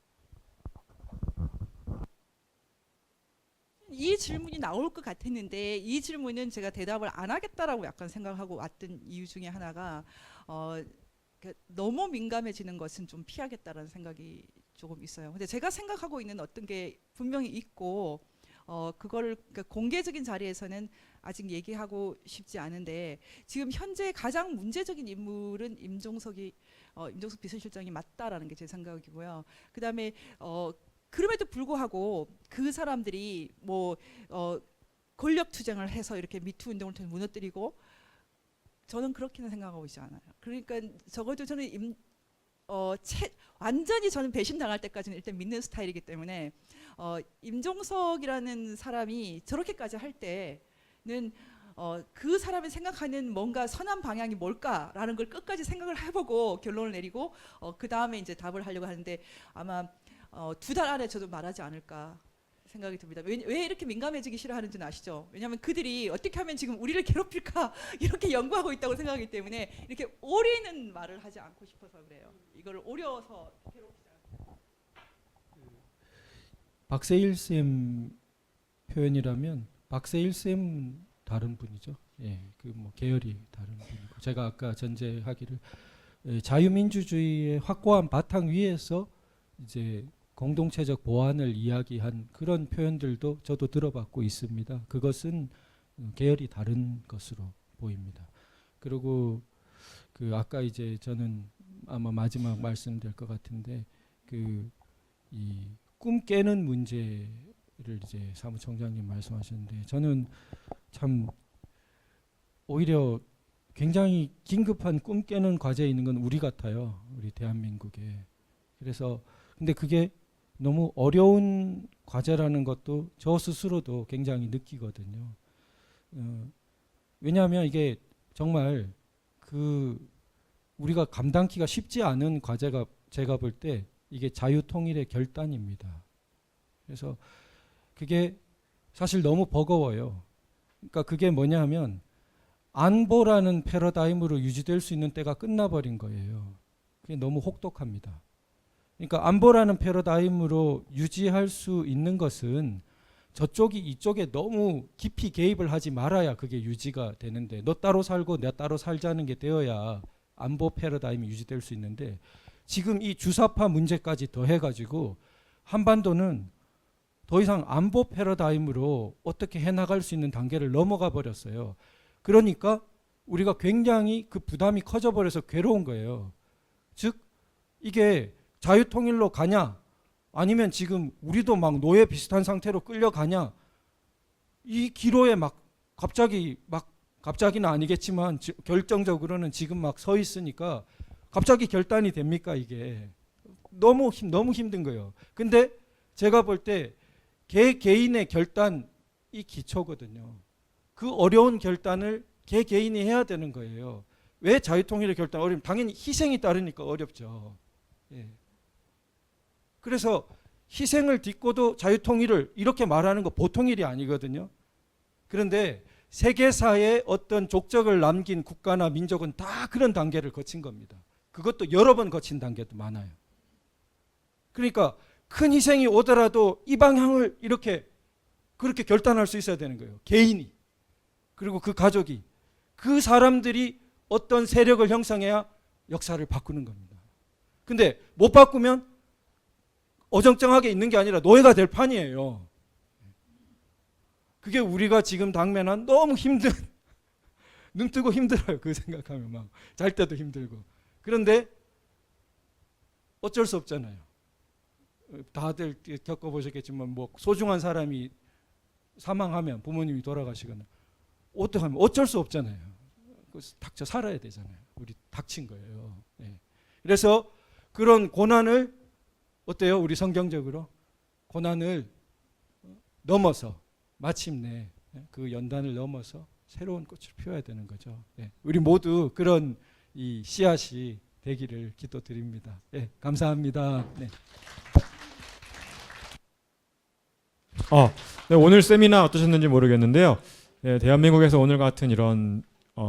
이 질문이 나올 것 같았는데 이 질문은 제가 대답을 안 하겠다라고 약간 생각하고 왔던 이유 중에 하나가 너무 민감해지는 것은 좀 피하겠다라는 생각이 조금 있어요. 근데 제가 생각하고 있는 어떤 게 분명히 있고 그걸 그러니까 공개적인 자리에서는 아직 얘기하고 싶지 않은데 지금 현재 가장 문제적인 인물은 임종석 비서실장이 맞다라는 게 제 생각이고요. 그다음에 그럼에도 불구하고 그 사람들이 뭐 권력 투쟁을 해서 이렇게 미투 운동을 통해 무너뜨리고 저는 그렇게는 생각하고 있지 않아요. 그러니까 적어도 저는 완전히 저는 배신당할 때까지는 일단 믿는 스타일이기 때문에 임종석이라는 사람이 저렇게까지 할 때는 그 사람이 생각하는 뭔가 선한 방향이 뭘까라는 걸 끝까지 생각을 해보고 결론을 내리고 그 다음에 이제 답을 하려고 하는데 아마 2달 안에 저도 말하지 않을까 생각이 듭니다. 왜 이렇게 민감해지기 싫어하는지는 아시죠? 왜냐하면 그들이 어떻게 하면 지금 우리를 괴롭힐까 이렇게 연구하고 있다고 생각하기 때문에 이렇게 오리는 말을 하지 않고 싶어서 그래요. 이걸 오려서 괴롭히지 않고.
박세일 쌤 표현이라면 박세일 쌤은 다른 분이죠. 예, 그 뭐 계열이 다른 분이고 제가 아까 전제하기를 자유민주주의의 확고한 바탕 위에서 이제 공동체적 보완을 이야기한 그런 표현들도 저도 들어봤고 있습니다. 그것은 계열이 다른 것으로 보입니다. 그리고 그 아까 이제 저는 아마 마지막 말씀될 것 같은데 그 이 꿈 깨는 문제를 이제 사무총장님 말씀하셨는데 저는 참 오히려 굉장히 긴급한 꿈 깨는 과제에 있는 건 우리 같아요. 우리 대한민국에. 그래서 근데 그게 너무 어려운 과제라는 것도 저 스스로도 굉장히 느끼거든요. 왜냐하면 이게 정말 그 우리가 감당키가 쉽지 않은 과제가 제가 볼 때 이게 자유통일의 결단입니다. 그래서 그게 사실 너무 버거워요. 그러니까 그게 뭐냐면 안보라는 패러다임으로 유지될 수 있는 때가 끝나버린 거예요. 그게 너무 혹독합니다. 그러니까 안보라는 패러다임으로 유지할 수 있는 것은 저쪽이 이쪽에 너무 깊이 개입을 하지 말아야 그게 유지가 되는데 너 따로 살고 내 따로 살자는 게 되어야 안보 패러다임이 유지될 수 있는데 지금 이 주사파 문제까지 더해가지고 한반도는 더 이상 안보 패러다임으로 어떻게 해나갈 수 있는 단계를 넘어가 버렸어요. 그러니까 우리가 굉장히 그 부담이 커져버려서 괴로운 거예요. 즉 이게 자유통일로 가냐 아니면 지금 우리도 막 노예 비슷한 상태로 끌려가냐 이 기로에 막 갑자기는 아니겠지만 결정적으로는 지금 막 서 있으니까 갑자기 결단이 됩니까 이게 너무 힘든 거예요. 근데 제가 볼 때 개인의 결단이 기초거든요. 그 어려운 결단을 개인이 해야 되는 거예요. 왜 자유통일의 결단 어려움? 당연히 희생이 따르니까 어렵죠. 예. 그래서 희생을 딛고도 자유통일을 이렇게 말하는 거 보통 일이 아니거든요. 그런데 세계사에 어떤 족적을 남긴 국가나 민족은 다 그런 단계를 거친 겁니다. 그것도 여러 번 거친 단계도 많아요. 그러니까 큰 희생이 오더라도 이 방향을 그렇게 결단할 수 있어야 되는 거예요. 개인이. 그리고 그 가족이. 그 사람들이 어떤 세력을 형성해야 역사를 바꾸는 겁니다. 근데 못 바꾸면 어정쩡하게 있는 게 아니라 노예가 될 판이에요. 그게 우리가 지금 당면한 너무 힘든 눈 뜨고 힘들어요. 그 생각하면 막 잘 때도 힘들고. 그런데 어쩔 수 없잖아요. 다들 겪어보셨겠지만 뭐 소중한 사람이 사망하면 부모님이 돌아가시거나 어떡하면 어쩔 수 없잖아요. 닥쳐 살아야 되잖아요. 우리 닥친 거예요. 네. 그래서 그런 고난을 어때요? 우리 성경적으로 고난을 넘어서 마침내 그 연단을 넘어서 새로운 꽃을 피워야 되는 거죠. 네. 우리 모두 그런 이 씨앗이 되기를 기도드립니다. 네, 감사합니다. 네.
네, 오늘 세미나 어떠셨는지 모르겠는데요. 네, 대한민국에서 오늘 같은 이런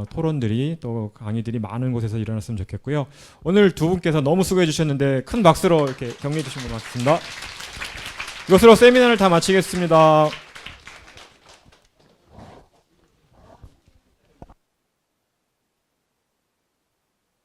토론들이 또 강의들이 많은 곳에서 일어났으면 좋겠고요. 오늘 두 분께서 너무 수고해 주셨는데 큰 박수로 이렇게 격려해 주시면 고맙습니다. 이것으로 세미나를 다 마치겠습니다.